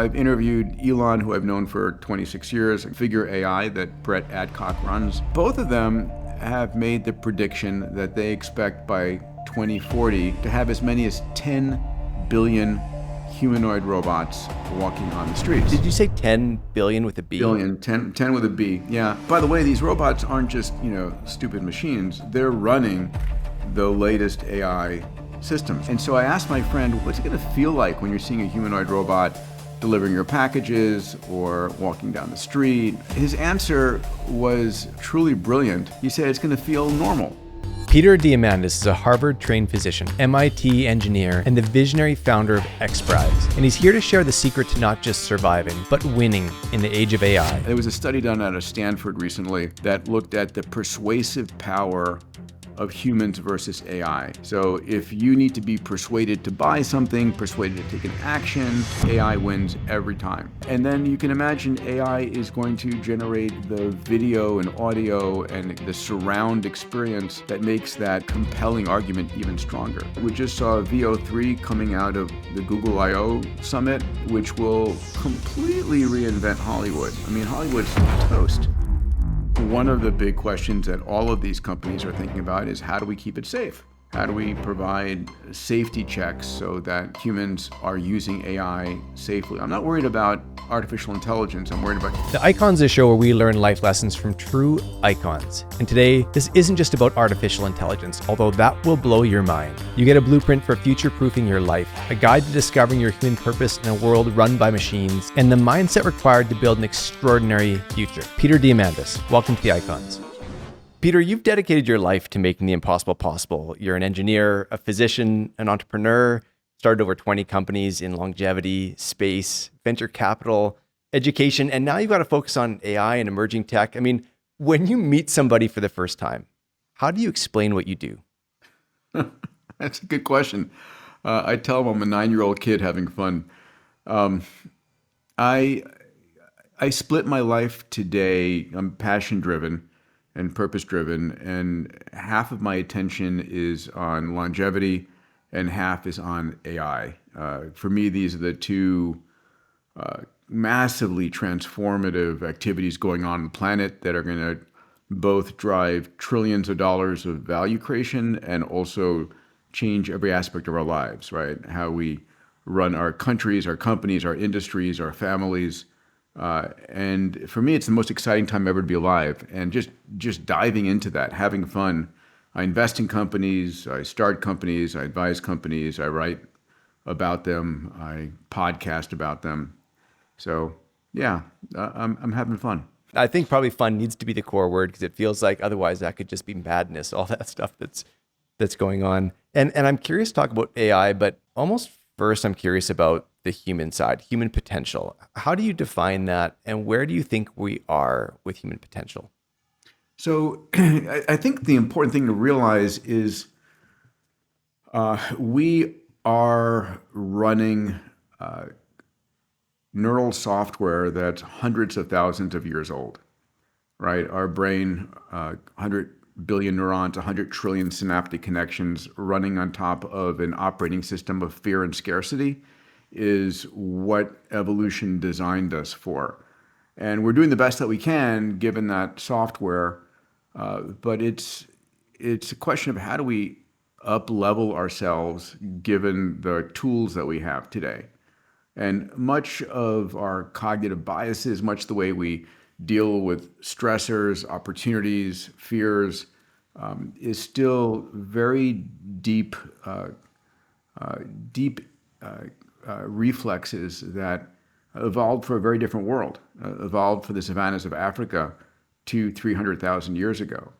I've interviewed Elon, who I've known for 26 years, Figure AI that Brett Adcock runs. Both of them have made the prediction that they expect by 2040 to have as many as 10 billion humanoid robots walking on the streets. Did you say 10 billion with a B? Billion, 10 with a B, yeah. By the way, these robots aren't just, stupid machines. They're running the latest AI systems. And so I asked my friend, what's it gonna feel like when you're seeing a humanoid robot delivering your packages or walking down the street? His answer was truly brilliant. He said it's gonna feel normal. Peter Diamandis is a Harvard-trained physician, MIT engineer, and the visionary founder of XPRIZE. And he's here to share the secret to not just surviving, but winning in the age of AI. There was a study done out of Stanford recently that looked at the persuasive power of humans versus AI. So if you need to be persuaded to buy something, persuaded to take an action, AI wins every time. And then you can imagine AI is going to generate the video and audio and the surround experience that makes that compelling argument even stronger. We just saw VO3 coming out of the Google I/O Summit, which will completely reinvent Hollywood. I mean, Hollywood's toast. One of the big questions that all of these companies are thinking about is how do we keep it safe? How do we provide safety checks so that humans are using AI safely? I'm not worried about artificial intelligence. I'm worried about... The Icons is a show where we learn life lessons from true icons. And today, this isn't just about artificial intelligence, although that will blow your mind. You get a blueprint for future-proofing your life, a guide to discovering your human purpose in a world run by machines, and the mindset required to build an extraordinary future. Peter Diamandis, welcome to the Icons. Peter, you've dedicated your life to making the impossible possible. You're an engineer, a physician, an entrepreneur, started over 20 companies in longevity, space, venture capital, education, and now you've got to focus on AI and emerging tech. I mean, when you meet somebody for the first time, how do you explain what you do? That's a good question. I tell them I'm a 9-year-old kid having fun. I split my life today. I'm passion-driven and purpose-driven, and half of my attention is on longevity and half is on AI. For me, these are the two massively transformative activities going on the planet that are going to both drive trillions of dollars of value creation and also change every aspect of our lives, right? How we run our countries, our companies, our industries, our families. And for me, it's the most exciting time ever to be alive. And just diving into that, having fun. I invest in companies, I start companies, I advise companies, I write about them, I podcast about them. So yeah, I'm having fun. I think probably fun needs to be the core word because it feels like otherwise that could just be madness, all that stuff that's going on. And I'm curious to talk about AI, but almost first I'm curious about the human side, human potential. How do you define that, and where do you think we are with human potential? So I think the important thing to realize is we are running neural software that's hundreds of thousands of years old, right? Our brain, 100 billion neurons, 100 trillion synaptic connections running on top of an operating system of fear and scarcity is what evolution designed us for. And we're doing the best that we can given that software, but it's a question of how do we up-level ourselves given the tools that we have today. And much of our cognitive biases, much the way we deal with stressors, opportunities, fears, is still very deep reflexes that evolved for a very different world, evolved for the savannas of Africa 200,000-300,000 years ago.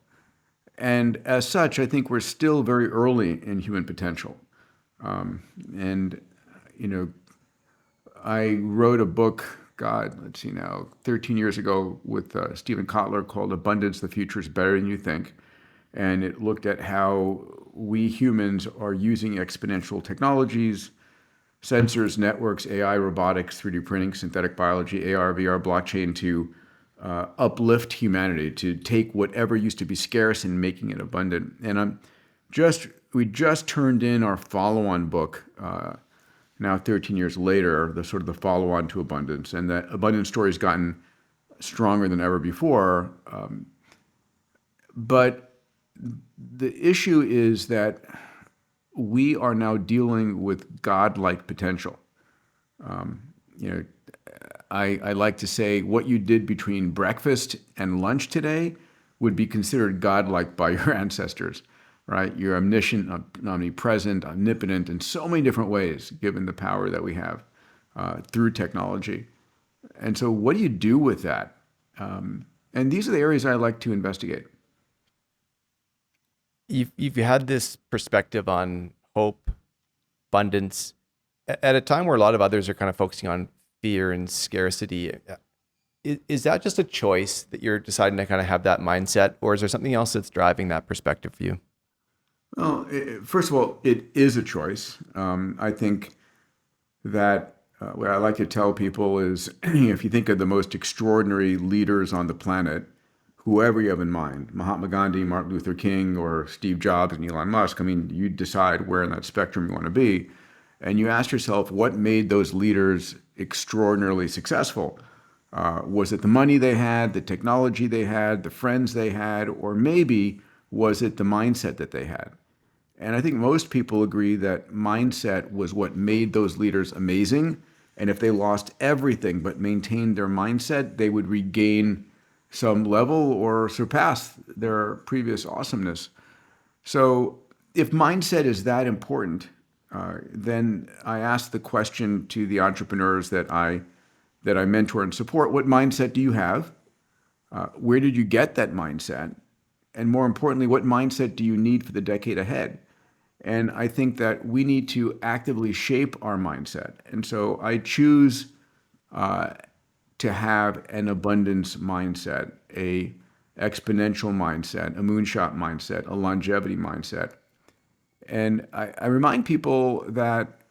And as such, I think we're still very early in human potential. I wrote a book, 13 years ago with Stephen Kotler called Abundance, the Future is Better Than You Think. And it looked at how we humans are using exponential technologies, sensors, networks, AI, robotics, 3D printing, synthetic biology, AR, VR, blockchain to uplift humanity, to take whatever used to be scarce and making it abundant. And we just turned in our follow-on book now 13 years later, the sort of the follow-on to abundance, and that abundance story has gotten stronger than ever before. But the issue is that we are now dealing with godlike potential. You know, I like to say what you did between breakfast and lunch today would be considered godlike by your ancestors, right? You're omniscient, omnipresent, omnipotent in so many different ways, given the power that we have through technology. And so, what do you do with that? And these are the areas I like to investigate. You've had this perspective on hope, abundance, at a time where a lot of others are kind of focusing on fear and scarcity. Is that just a choice that you're deciding to kind of have that mindset, or is there something else that's driving that perspective for you? Well, first of all, it is a choice. I think that what I like to tell people is if you think of the most extraordinary leaders on the planet, whoever you have in mind, Mahatma Gandhi, Martin Luther King, or Steve Jobs and Elon Musk, I mean, you decide where in that spectrum you want to be. And you ask yourself, what made those leaders extraordinarily successful? Was it the money they had, the technology they had, the friends they had, or maybe was it the mindset that they had? And I think most people agree that mindset was what made those leaders amazing. And if they lost everything but maintained their mindset, they would regain some level or surpass their previous awesomeness. So if mindset is that important, then I ask the question to the entrepreneurs that I mentor and support: what mindset do you have? Where did you get that mindset? And more importantly, what mindset do you need for the decade ahead? And I think that we need to actively shape our mindset. And so I choose to have an abundance mindset, a exponential mindset, a moonshot mindset, a longevity mindset. And I remind people that,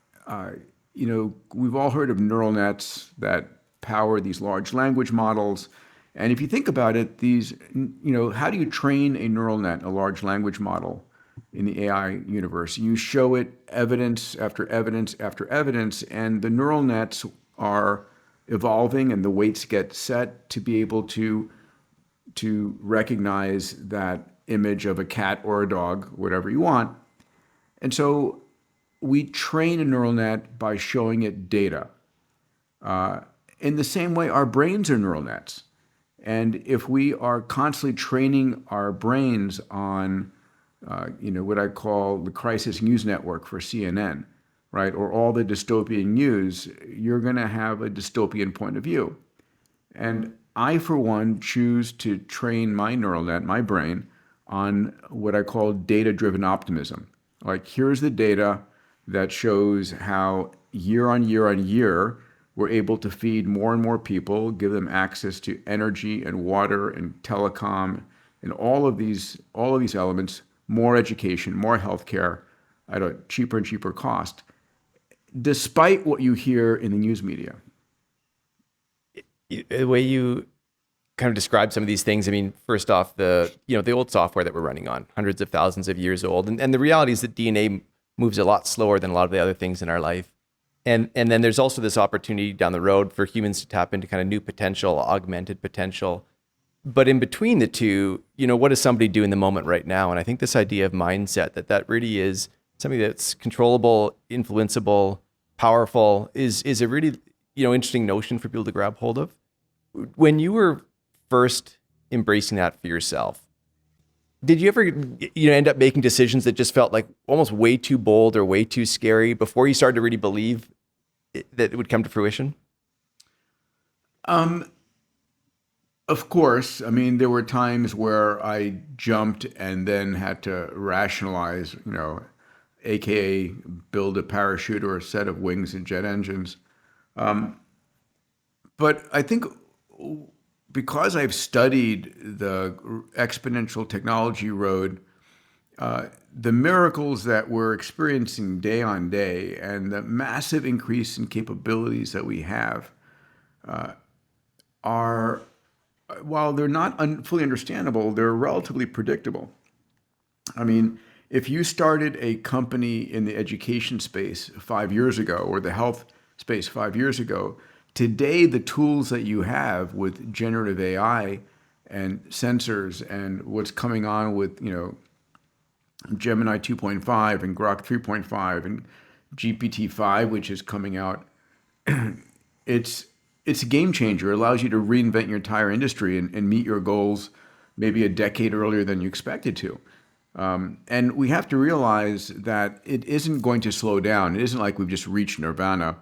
we've all heard of neural nets that power these large language models. And if you think about it, how do you train a neural net, a large language model in the AI universe? You show it evidence after evidence after evidence, and the neural nets are evolving and the weights get set to be able to recognize that image of a cat or a dog, whatever you want. And so we train a neural net by showing it data. In the same way, our brains are neural nets. And if we are constantly training our brains on, what I call the crisis news network for CNN, right, or all the dystopian news, you're going to have a dystopian point of view. And I, for one, choose to train my neural net, my brain, on what I call data-driven optimism. Like, here's the data that shows how year on year on year, we're able to feed more and more people, give them access to energy and water and telecom and all of these elements, more education, more healthcare at a cheaper and cheaper cost, despite what you hear in the news media. The way you kind of describe some of these things, I mean, first off, the old software that we're running on, hundreds of thousands of years old. And the reality is that DNA moves a lot slower than a lot of the other things in our life. And then there's also this opportunity down the road for humans to tap into kind of new potential, augmented potential. But in between the two, what does somebody do in the moment right now? And I think this idea of mindset, that really is something that's controllable, influenceable, powerful, is a really, interesting notion for people to grab hold of. When you were first embracing that for yourself, did you ever, end up making decisions that just felt like almost way too bold or way too scary before you started to really believe that it would come to fruition? Of course. I mean, there were times where I jumped and then had to rationalize, AKA build a parachute or a set of wings and jet engines. But I think because I've studied the exponential technology road, the miracles that we're experiencing day on day and the massive increase in capabilities that we have are, while they're not fully understandable, they're relatively predictable. I mean, if you started a company in the education space 5 years ago or the health space 5 years ago, today the tools that you have with generative AI and sensors and what's coming on with, Gemini 2.5 and Grok 3.5 and GPT-5, which is coming out, it's a game changer. It allows you to reinvent your entire industry and meet your goals maybe a decade earlier than you expected to. And we have to realize that it isn't going to slow down. It isn't like we've just reached nirvana.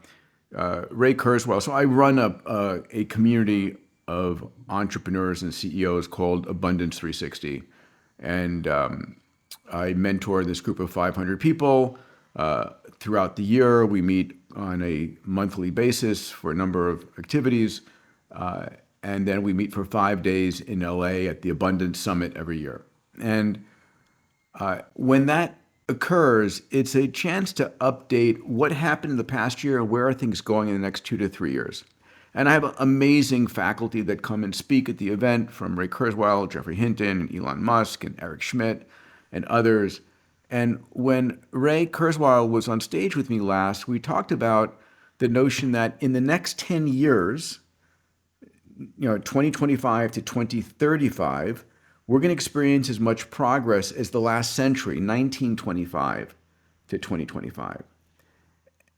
Ray Kurzweil. So I run a community of entrepreneurs and CEOs called Abundance 360, and I mentor this group of 500 people throughout the year. We meet on a monthly basis for a number of activities, and then we meet for 5 days in LA at the Abundance Summit every year. And when that occurs, it's a chance to update what happened in the past year and where are things going in the next 2 to 3 years. And I have amazing faculty that come and speak at the event, from Ray Kurzweil, Jeffrey Hinton, and Elon Musk, and Eric Schmidt, and others. And when Ray Kurzweil was on stage with me last, we talked about the notion that in the next 10 years, 2025 to 2035, we're going to experience as much progress as the last century, 1925 to 2025.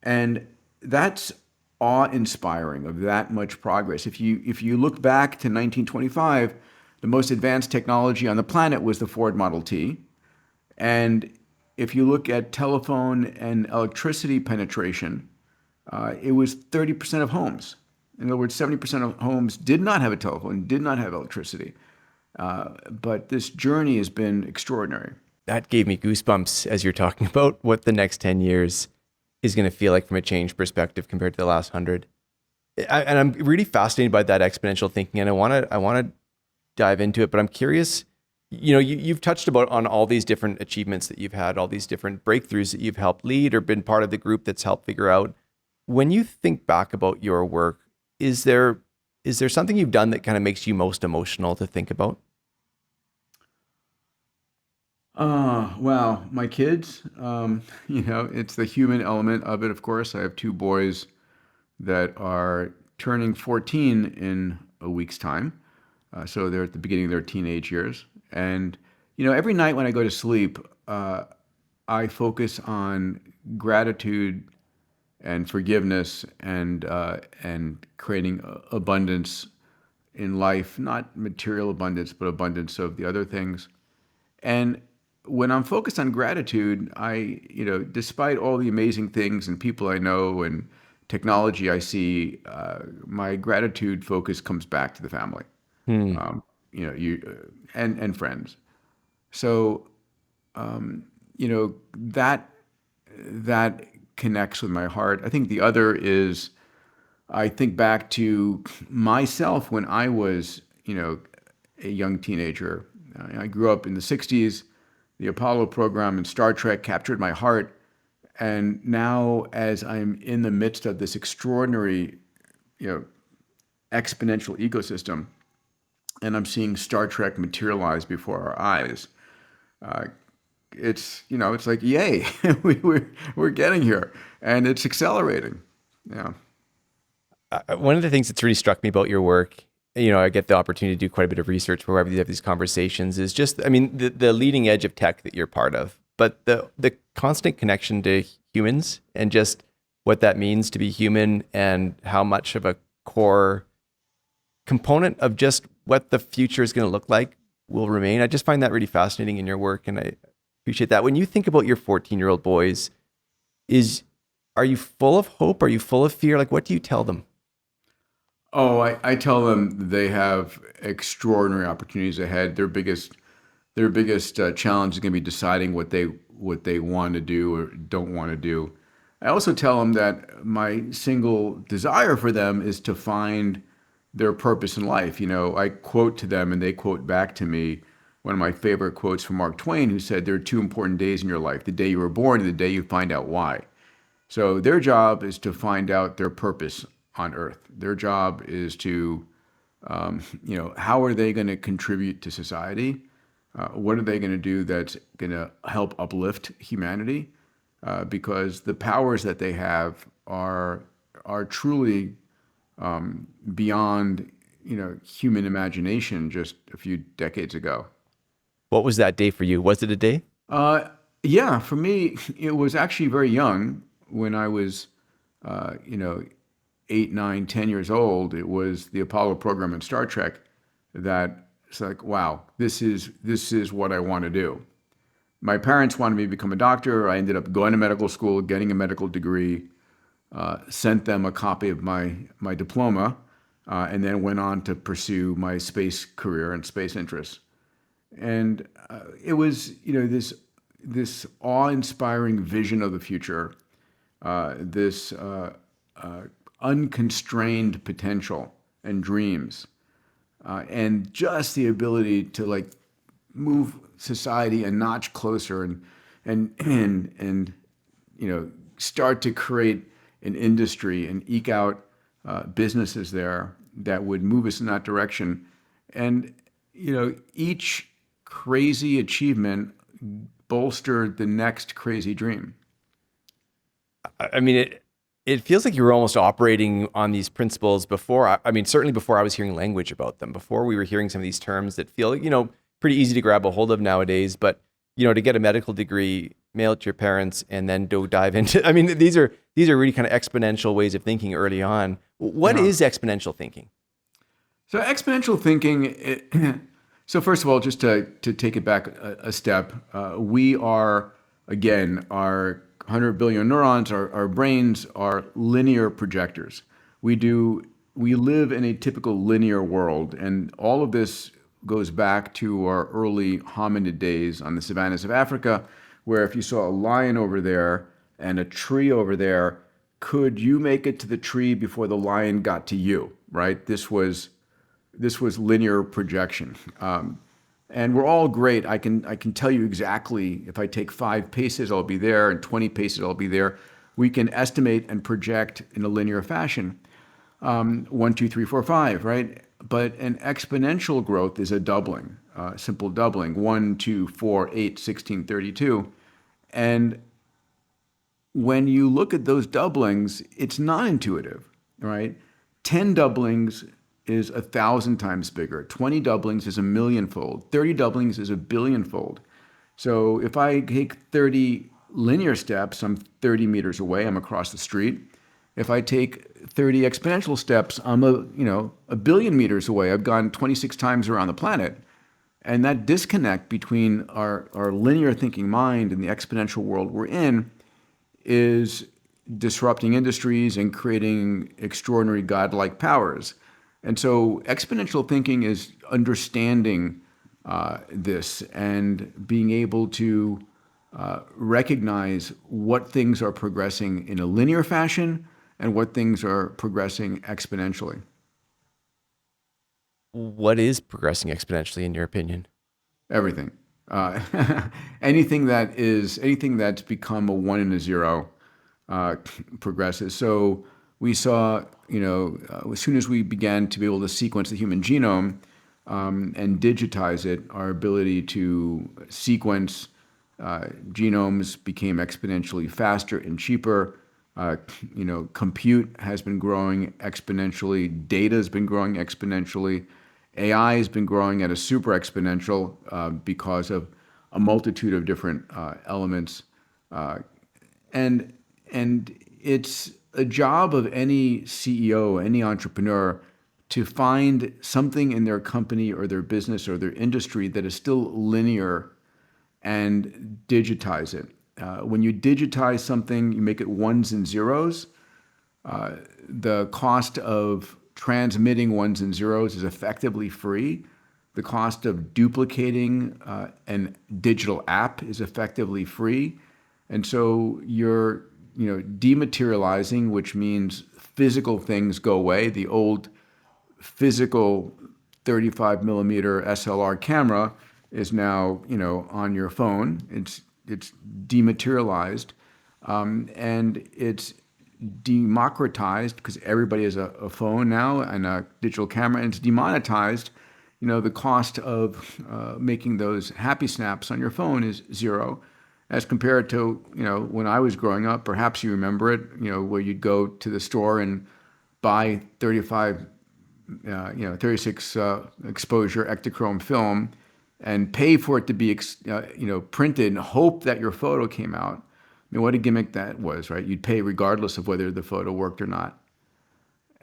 And that's awe-inspiring, of that much progress. If you look back to 1925, the most advanced technology on the planet was the Ford Model T. And if you look at telephone and electricity penetration, it was 30% of homes. In other words, 70% of homes did not have a telephone, did not have electricity. But this journey has been extraordinary. That gave me goosebumps as you're talking about what the next 10 years is going to feel like from a change perspective compared to the last 100. And I'm really fascinated by that exponential thinking, and I want to dive into it, but I'm curious, you've touched about on all these different achievements that you've had, all these different breakthroughs that you've helped lead or been part of the group that's helped figure out. When you think back about your work, is there something you've done that kind of makes you most emotional to think about? Well, my kids, it's the human element of it, of course. I have two boys that are turning 14 in a week's time. So they're at the beginning of their teenage years. And, every night when I go to sleep, I focus on gratitude and forgiveness and creating abundance in life, not material abundance, but abundance of the other things. And when I'm focused on gratitude, despite all the amazing things and people I know and technology I see, my gratitude focus comes back to the family, and friends. So, that connects with my heart. I think the other is, I think back to myself when I was, a young teenager. I grew up in the 60s. The Apollo program and Star Trek captured my heart. And now, as I'm in the midst of this extraordinary, exponential ecosystem, and I'm seeing Star Trek materialize before our eyes, it's like, yay, we're getting here, and it's accelerating. Yeah. One of the things that's really struck me about your work, I get the opportunity to do quite a bit of research wherever you have these conversations, is just, the leading edge of tech that you're part of, but the constant connection to humans and just what that means to be human and how much of a core component of just what the future is going to look like will remain. I just find that really fascinating in your work, and I appreciate that. When you think about your 14-year-old boys, are you full of hope? Are you full of fear? Like, what do you tell them? Oh, I tell them they have extraordinary opportunities ahead. Their biggest challenge is going to be deciding what they want to do or don't want to do. I also tell them that my single desire for them is to find their purpose in life. I quote to them and they quote back to me one of my favorite quotes from Mark Twain, who said, "There are two important days in your life, the day you were born and the day you find out why." So their job is to find out their purpose on earth. Their job is to, how are they going to contribute to society? What are they going to do that's going to help uplift humanity? Because the powers that they have are truly beyond human imagination just a few decades ago. What was that day for you? Was it a day? Uh, yeah, for me, it was actually very young when I was, uh, you know, 8, 9, 10 years old. It was the Apollo program in Star Trek that it's like, wow, this is what I want to do. My parents wanted me to become a doctor. I ended up going to medical school, getting a medical degree, sent them a copy of my diploma, and then went on to pursue my space career and space interests. And it was, this awe-inspiring vision of the future, this unconstrained potential and dreams, and just the ability to like move society a notch closer and start to create an industry and eke out businesses there that would move us in that direction. And each crazy achievement bolstered the next crazy dream. I mean, it feels like you were almost operating on these principles before. I mean, certainly before I was hearing language about them, before we were hearing some of these terms that feel, pretty easy to grab a hold of nowadays. But, to get a medical degree, mail it to your parents, and then go dive into, I mean, these are really kind of exponential ways of thinking early on. What is exponential thinking? So exponential thinking, so first of all, just to take it back a step, we are, again, our 100 billion neurons, our brains are linear projectors. We live in a typical linear world, and all of this goes back to our early hominid days on the savannas of Africa, where if you saw a lion over there and a tree over there, could you make it to the tree before the lion got to you, right? This was linear projection. And we're all great. I can tell you exactly, if I take 5 paces, I'll be there, and 20 paces, I'll be there. We can estimate and project in a linear fashion. 1, 2, 3, 4, 5, right? But an exponential growth is a doubling, simple doubling, 1, 2, 4, 8, 16, 32. And when you look at those doublings, it's not intuitive, right? 10 doublings is 1,000 times bigger. 20 doublings is a millionfold. 30 doublings is a billionfold. So if I take 30 linear steps, I'm 30 meters away, I'm across the street. If I take 30 exponential steps, I'm a billion meters away. I've gone 26 times around the planet. And that disconnect between our linear thinking mind and the exponential world we're in is disrupting industries and creating extraordinary godlike powers. And so exponential thinking is understanding this and being able to recognize what things are progressing in a linear fashion and what things are progressing exponentially. What is progressing exponentially in your opinion? Everything. Anything that's become a 1 and a 0 progresses. So we saw, as soon as we began to be able to sequence the human genome and digitize it, our ability to sequence genomes became exponentially faster and cheaper. Compute has been growing exponentially. Data has been growing exponentially. AI has been growing at a super exponential because of a multitude of different elements. And it's a job of any CEO, any entrepreneur, to find something in their company or their business or their industry that is still linear and digitize it. When you digitize something, you make it ones and zeros. The cost of transmitting ones and zeros is effectively free. The cost of duplicating an digital app is effectively free. And so you're dematerializing, which means physical things go away. The old physical 35 millimeter SLR camera is now on your phone. It's dematerialized, and it's democratized because everybody has a phone now and a digital camera, and it's demonetized. the cost of making those happy snaps on your phone is zero, as compared to, when I was growing up. Perhaps you remember it, where you'd go to the store and buy 36 exposure Ektachrome film and pay for it to be, printed and hope that your photo came out. I mean, what a gimmick that was, right? You'd pay regardless of whether the photo worked or not.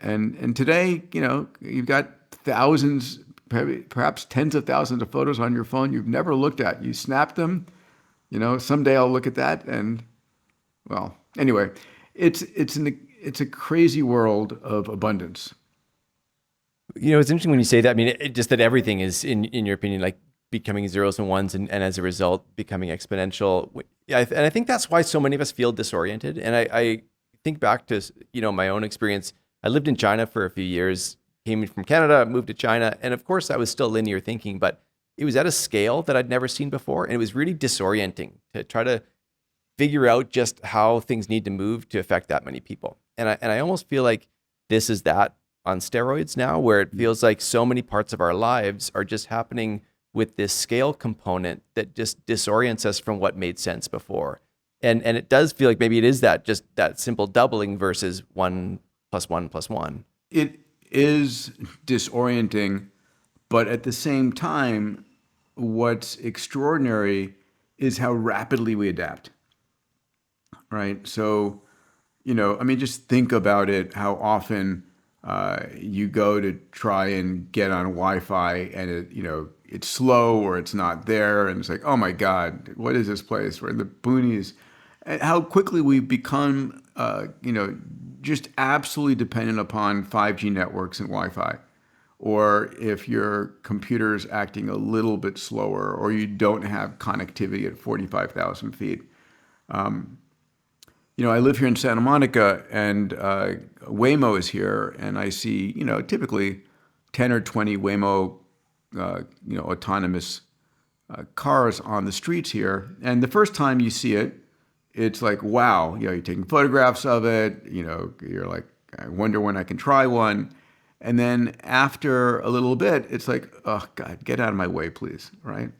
And today, you've got thousands, perhaps tens of thousands of photos on your phone you've never looked at. You snap them, someday I'll look at that. And well, anyway, it's a crazy world of abundance. It's interesting when you say that. I mean, just that everything is, in your opinion, like becoming zeros and ones, and as a result, becoming exponential. Yeah, and I think that's why so many of us feel disoriented. And I think back to, my own experience. I lived in China for a few years, came from Canada, moved to China. And of course, I was still linear thinking, but it was at a scale that I'd never seen before. And it was really disorienting to try to figure out just how things need to move to affect that many people. And I almost feel like this is that on steroids now, where it feels like so many parts of our lives are just happening with this scale component that just disorients us from what made sense before. And it does feel like maybe it is that, just that simple doubling versus 1 + 1 + 1. It is disorienting, but at the same time, what's extraordinary is how rapidly we adapt, right? So, just think about it, how often you go to try and get on Wi-Fi and it's slow or it's not there. And it's like, oh my God, what is this place? We're in the boonies. And how quickly we become, just absolutely dependent upon 5G networks and Wi-Fi. Or if your computer's acting a little bit slower, or you don't have connectivity at 45,000 feet. I live here in Santa Monica, and Waymo is here, and I see, typically 10 or 20 Waymo, autonomous cars on the streets here. And the first time you see it, it's like, wow, you're taking photographs of it, you're like, I wonder when I can try one. And then after a little bit, it's like, oh God, get out of my way, please, right?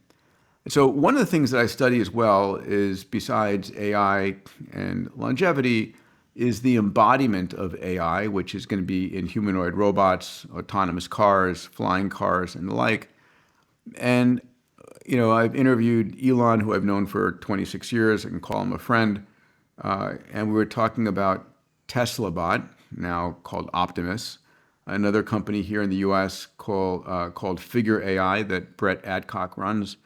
So one of the things that I study as well is, besides AI and longevity, is the embodiment of AI, which is going to be in humanoid robots, autonomous cars, flying cars, and the like. And, I've interviewed Elon, who I've known for 26 years. I can call him a friend. And we were talking about Tesla Bot, now called Optimus, another company here in the US called Figure AI that Brett Adcock runs.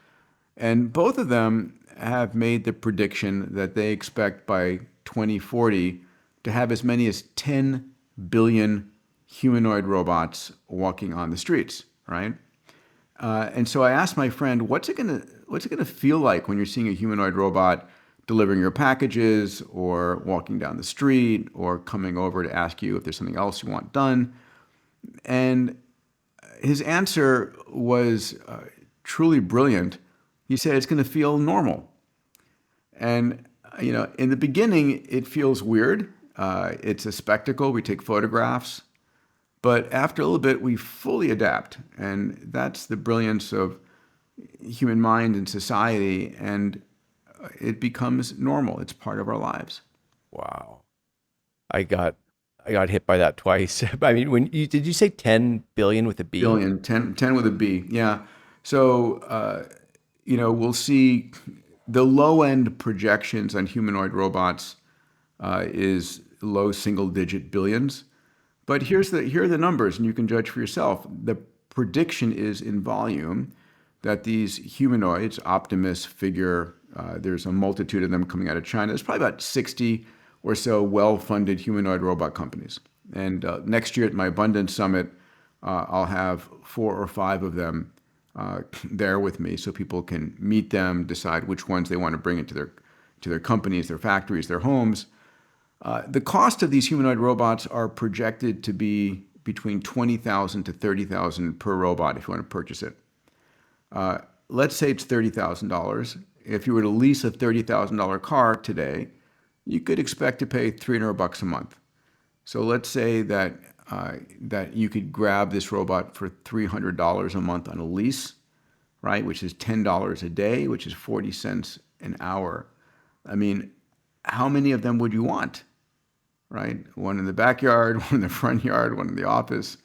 And both of them have made the prediction that they expect by 2040 to have as many as 10 billion humanoid robots walking on the streets, right? And so I asked my friend, what's it gonna feel like when you're seeing a humanoid robot delivering your packages, or walking down the street, or coming over to ask you if there's something else you want done? And his answer was truly brilliant. He said it's going to feel normal. And, in the beginning, it feels weird. It's a spectacle. We take photographs. But after a little bit, we fully adapt. And that's the brilliance of human mind and society. And it becomes normal. It's part of our lives. Wow. I got hit by that twice. I mean, did you say 10 billion with a B? Billion, 10 with a B. Yeah. So, we'll see the low end projections on humanoid robots is low single digit billions. But here are the numbers, and you can judge for yourself. The prediction is in volume that these humanoids, Optimus, Figure, there's a multitude of them coming out of China. There's probably about 60 or so well-funded humanoid robot companies. And next year at my Abundance Summit, I'll have 4 or 5 of them there with me, so people can meet them, decide which ones they want to bring into their companies, their factories, their homes. The cost of these humanoid robots are projected to be between $20,000 to $30,000 per robot if you want to purchase it. Let's say it's $30,000. If you were to lease a $30,000 car today, you could expect to pay $300 a month. So let's say that that you could grab this robot for $300 a month on a lease, right? Which is $10 a day, which is 40 cents an hour. I mean, how many of them would you want, right? One in the backyard, one in the front yard, one in the office,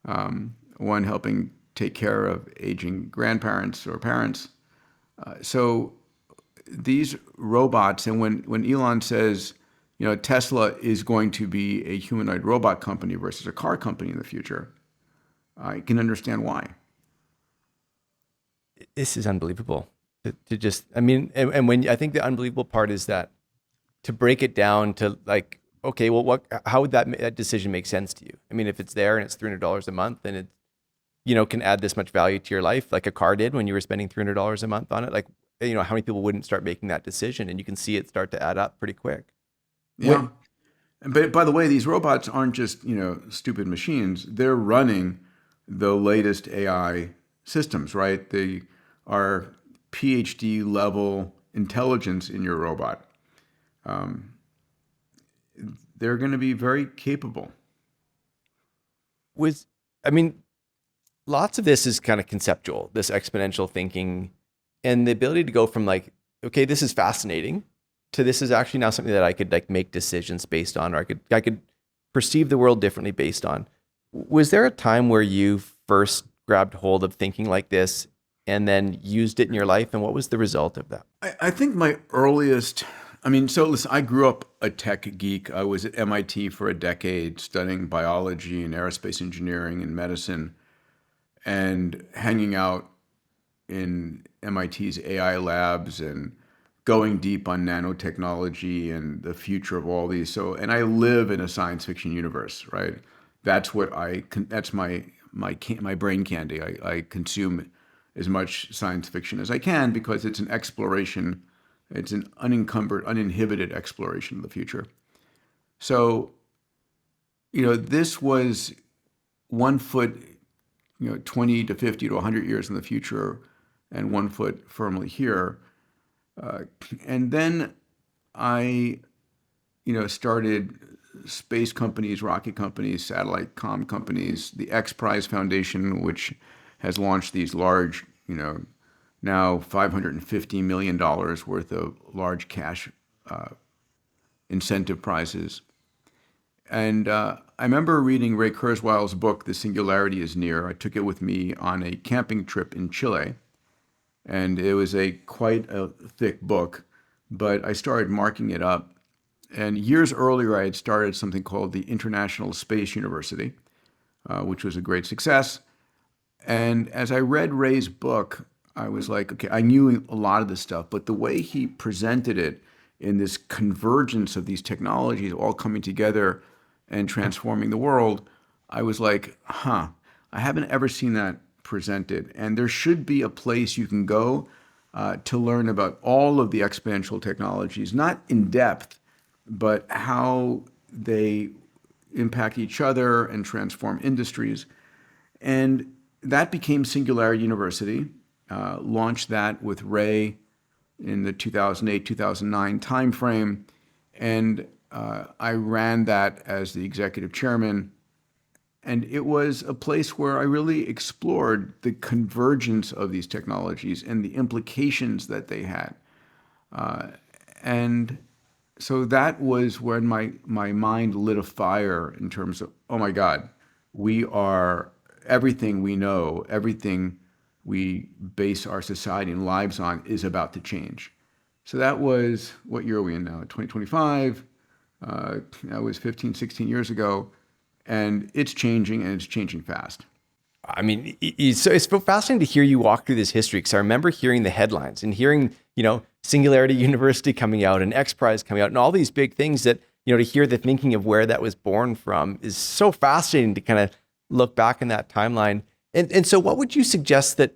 one helping take care of aging grandparents or parents. So these robots, and when Elon says, Tesla is going to be a humanoid robot company versus a car company in the future, I can understand why. This is unbelievable. To just, I mean, and when I think the unbelievable part is that to break it down to like, okay, well, how would that decision make sense to you? I mean, if it's there and it's $300 a month and it, can add this much value to your life, like a car did when you were spending $300 a month on it, like, how many people wouldn't start making that decision? And you can see it start to add up pretty quick. Yeah. But by the way, these robots aren't just, stupid machines. They're running the latest AI systems, right? They are PhD level intelligence in your robot. They're going to be very capable. I mean, lots of this is kind of conceptual, this exponential thinking and the ability to go from like, okay, this is fascinating to this is actually now something that I could like make decisions based on, or I could perceive the world differently based on. Was there a time where you first grabbed hold of thinking like this and then used it in your life? And what was the result of that? I think my earliest, so listen, I grew up a tech geek. I was at MIT for a decade studying biology and aerospace engineering and medicine and hanging out in MIT's AI labs and going deep on nanotechnology and the future of all these. So, and I live in a science fiction universe, right? That's what that's my brain candy. I consume as much science fiction as I can because it's an exploration. It's an unencumbered, uninhibited exploration of the future. So, this was 1 foot, 20 to 50 to 100 years in the future and 1 foot firmly here. And then I, started space companies, rocket companies, satellite comm companies, the X Prize Foundation, which has launched these large, now $550 million worth of large cash incentive prizes. And I remember reading Ray Kurzweil's book, The Singularity is Near. I took it with me on a camping trip in Chile. And it was quite a thick book, but I started marking it up. And years earlier, I had started something called the International Space University, which was a great success. And as I read Ray's book, I was like, okay, I knew a lot of this stuff, but the way he presented it in this convergence of these technologies all coming together and transforming the world, I was like, I haven't ever seen that presented. And there should be a place you can go to learn about all of the exponential technologies, not in depth, but how they impact each other and transform industries. And that became Singularity University, launched that with Ray in the 2008-2009 timeframe. And I ran that as the executive chairman. And it was a place where I really explored the convergence of these technologies and the implications that they had. And so that was when my mind lit a fire in terms of, oh my God, everything we know, everything we base our society and lives on is about to change. So that was, what year are we in now? 2025. That was 15, 16 years ago. And it's changing, and it's changing fast. I mean, it's so fascinating to hear you walk through this history, because I remember hearing the headlines and hearing, Singularity University coming out and X Prize coming out and all these big things that, to hear the thinking of where that was born from is so fascinating to kind of look back in that timeline. And so what would you suggest that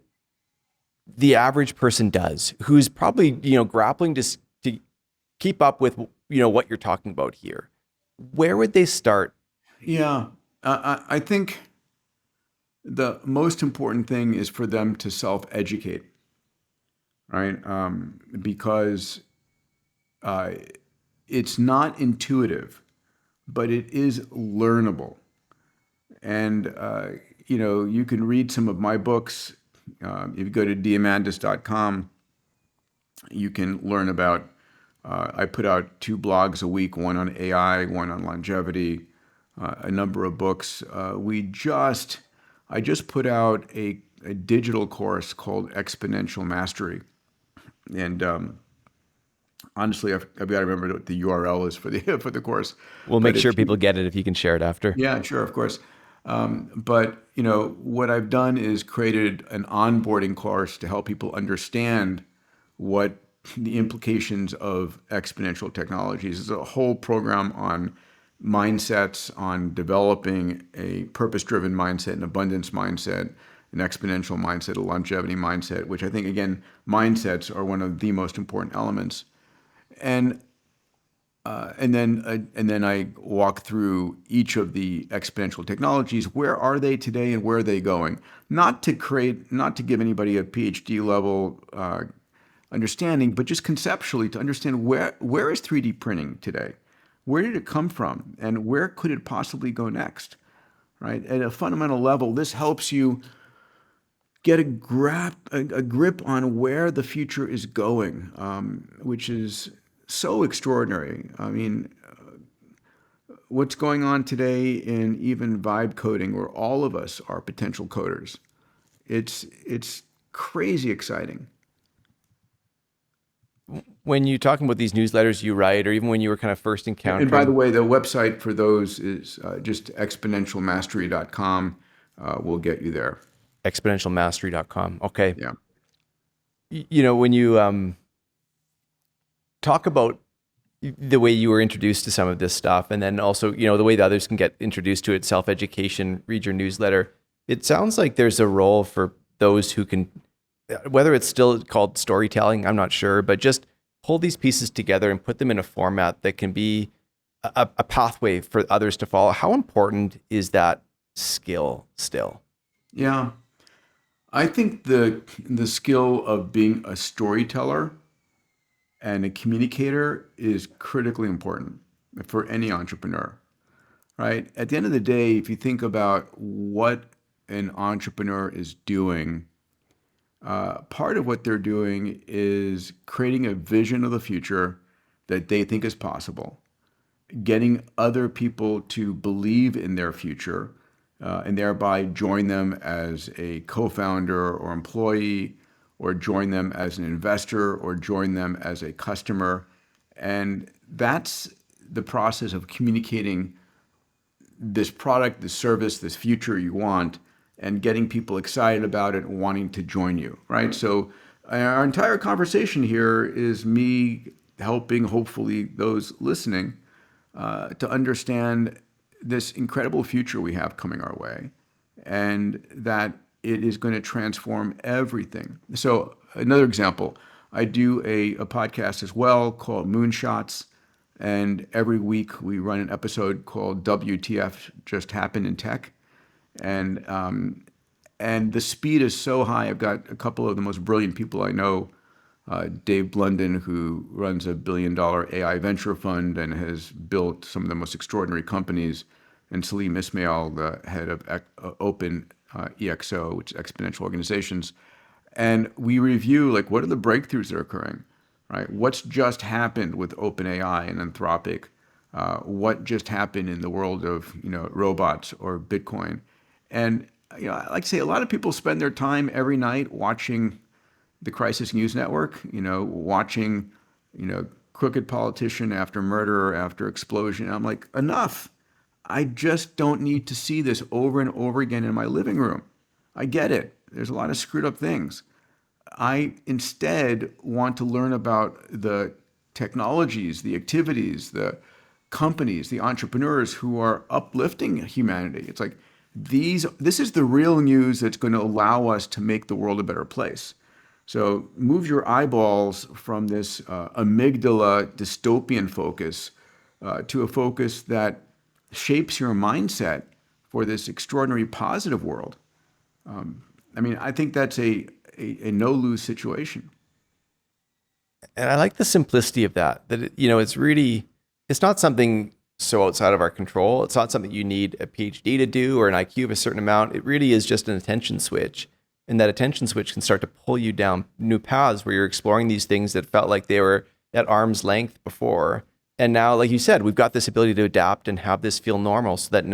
the average person does who's probably, grappling to keep up with, what you're talking about here? Where would they start? Yeah, I think the most important thing is for them to self-educate, right? Because it's not intuitive, but it is learnable. And, you can read some of my books. If you go to diamandis.com, you can learn about, I put out 2 blogs a week, one on AI, one on longevity, a number of books. I just put out a digital course called Exponential Mastery. And honestly, I've got to remember what the URL is for the for the course. We'll But make sure if you, people get it if you can share it after. yeah, sure, of course. But what I've done is created an onboarding course to help people understand what the implications of exponential technologies is. A whole program on mindsets, on developing a purpose-driven mindset, an abundance mindset, an exponential mindset, a longevity mindset, which I think, again, mindsets are one of the most important elements. And and then I walk through each of the exponential technologies. Where are they today, and where are they going? Not to give anybody a PhD level understanding, but just conceptually to understand where is 3D printing today, where did it come from, and where could it possibly go next, right? At a fundamental level, this helps you get a grip on where the future is going, which is so extraordinary. I mean, what's going on today in even vibe coding, where all of us are potential coders. It's crazy exciting. When you're talking about these newsletters you write, or even when you were kind of first And by the encountering way, the website for those is just exponentialmastery.com. We'll get you there. exponentialmastery.com. Okay. Yeah. When you talk about the way you were introduced to some of this stuff, and then also, the way that others can get introduced to it, self-education, read your newsletter, it sounds like there's a role for those who can, whether it's still called storytelling, I'm not sure, but just pull these pieces together and put them in a format that can be a pathway for others to follow. How important is that skill still? Yeah. I think the skill of being a storyteller and a communicator is critically important for any entrepreneur, right? At the end of the day, if you think about what an entrepreneur is doing, part of what they're doing is creating a vision of the future that they think is possible, getting other people to believe in their future, and thereby join them as a co-founder or employee, or join them as an investor, or join them as a customer. And that's the process of communicating this product, this service, this future you want, and getting people excited about it and wanting to join you, right? So our entire conversation here is me helping, hopefully, those listening to understand this incredible future we have coming our way, and that it is going to transform everything. So another example, I do a podcast as well called Moonshots. And every week we run an episode called WTF Just Happened in Tech. And and the speed is so high. I've got a couple of the most brilliant people I know. Dave Blunden, who runs a $1 billion AI venture fund and has built some of the most extraordinary companies, and Salim Ismail, the head of Open EXO, which is Exponential Organizations. And we review, like, what are the breakthroughs that are occurring, right? What's just happened with OpenAI and Anthropic? What just happened in the world of, robots or Bitcoin? And, I like to say, a lot of people spend their time every night watching the Crisis News Network, watching, crooked politician after murder, after explosion. And I'm like, enough. I just don't need to see this over and over again in my living room. I get it. There's a lot of screwed up things. I instead want to learn about the technologies, the activities, the companies, the entrepreneurs who are uplifting humanity. It's like this is the real news that's going to allow us to make the world a better place. So move your eyeballs from this amygdala dystopian focus to a focus that shapes your mindset for this extraordinary positive world. I think that's a no-lose situation. And I like the simplicity of that, it's really, it's not something so outside of our control. It's not something you need a PhD to do or an IQ of a certain amount. It really is just an attention switch. And that attention switch can start to pull you down new paths where you're exploring these things that felt like they were at arm's length before. And now, like you said, we've got this ability to adapt and have this feel normal, so that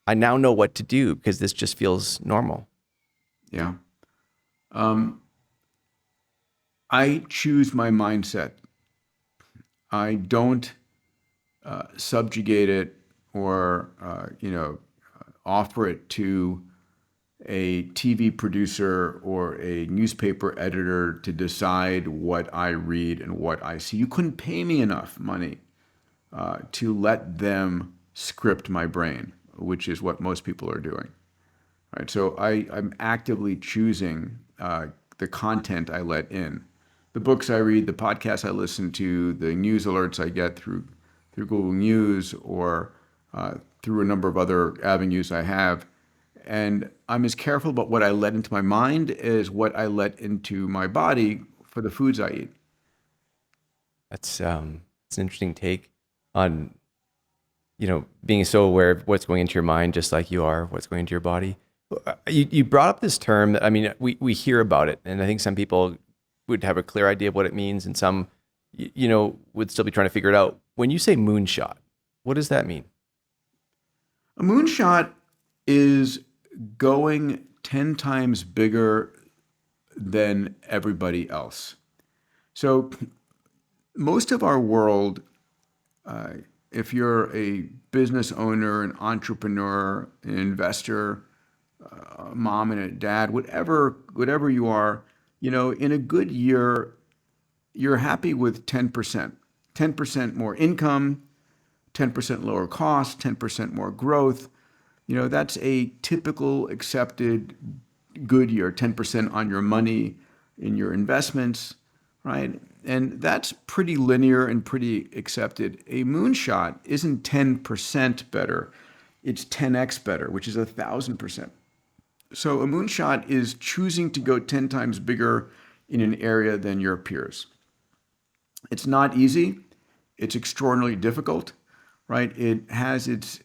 I now know what to do because this just feels normal. Yeah. I choose my mindset. I don't subjugate it or, offer it to a TV producer or a newspaper editor to decide what I read and what I see. You couldn't pay me enough money to let them script my brain, which is what most people are doing. Right? So I'm actively choosing the content I let in. The books I read, the podcasts I listen to, the news alerts I get through Google News or through a number of other avenues I have. And I'm as careful about what I let into my mind as what I let into my body for the foods I eat. It's an interesting take on, being so aware of what's going into your mind, just like you are what's going into your body. You brought up this term that, I mean, we hear about it, and I think some people would have a clear idea of what it means, and some, would still be trying to figure it out. When you say moonshot, what does that mean? A moonshot is going 10 times bigger than everybody else. So most of our world, if you're a business owner, an entrepreneur, an investor, a mom and a dad, whatever you are, in a good year, you're happy with 10%. 10% more income, 10% lower cost, 10% more growth. That's a typical accepted good year, 10% on your money in your investments, right? And that's pretty linear and pretty accepted. A moonshot isn't 10% better. It's 10x better, which is 1,000%. So a moonshot is choosing to go 10 times bigger in an area than your peers. It's not easy. It's extraordinarily difficult, right? It has its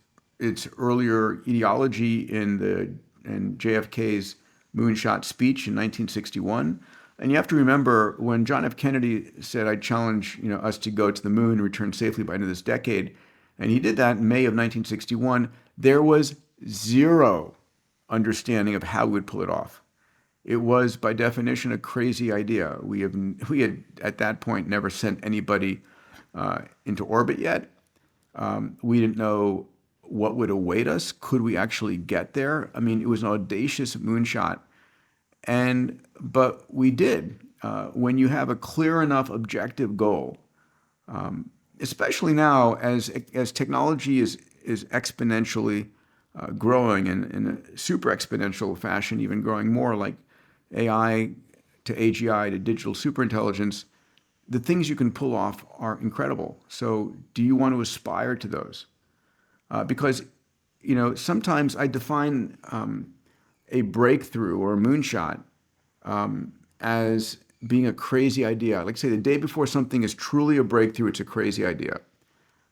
earlier ideology in JFK's moonshot speech in 1961. And you have to remember when John F. Kennedy said, "I challenge us to go to the moon and return safely by the end of this decade," and he did that in May of 1961. There was zero understanding of how we would pull it off. It was, by definition, a crazy idea. We had at that point never sent anybody into orbit yet. We didn't know what would await us. Could we actually get there? I mean, it was an audacious moonshot, but we did. When you have a clear enough objective goal, especially now as technology is exponentially growing in a super exponential fashion, even growing more like AI to AGI to digital superintelligence, the things you can pull off are incredible. So do you want to aspire to those? Because, sometimes I define a breakthrough or a moonshot as being a crazy idea. Like say the day before something is truly a breakthrough, it's a crazy idea.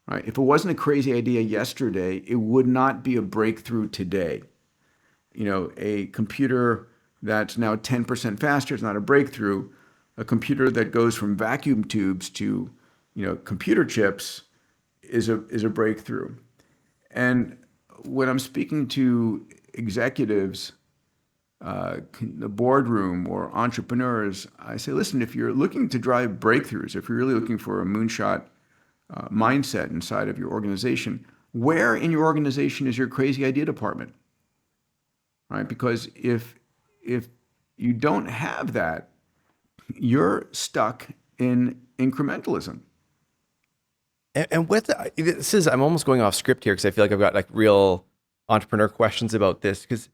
Right? If it wasn't a crazy idea yesterday, it would not be a breakthrough today. A computer that's now 10% faster is not a breakthrough. A computer that goes from vacuum tubes to, computer chips is a breakthrough. And when I'm speaking to executives, the boardroom or entrepreneurs, I say, listen, if you're looking to drive breakthroughs, if you're really looking for a moonshot mindset inside of your organization, where in your organization is your crazy idea department? Right? Because if you don't have that, you're stuck in incrementalism. And this is, I'm almost going off script here because I feel like I've got like real entrepreneur questions about this. Because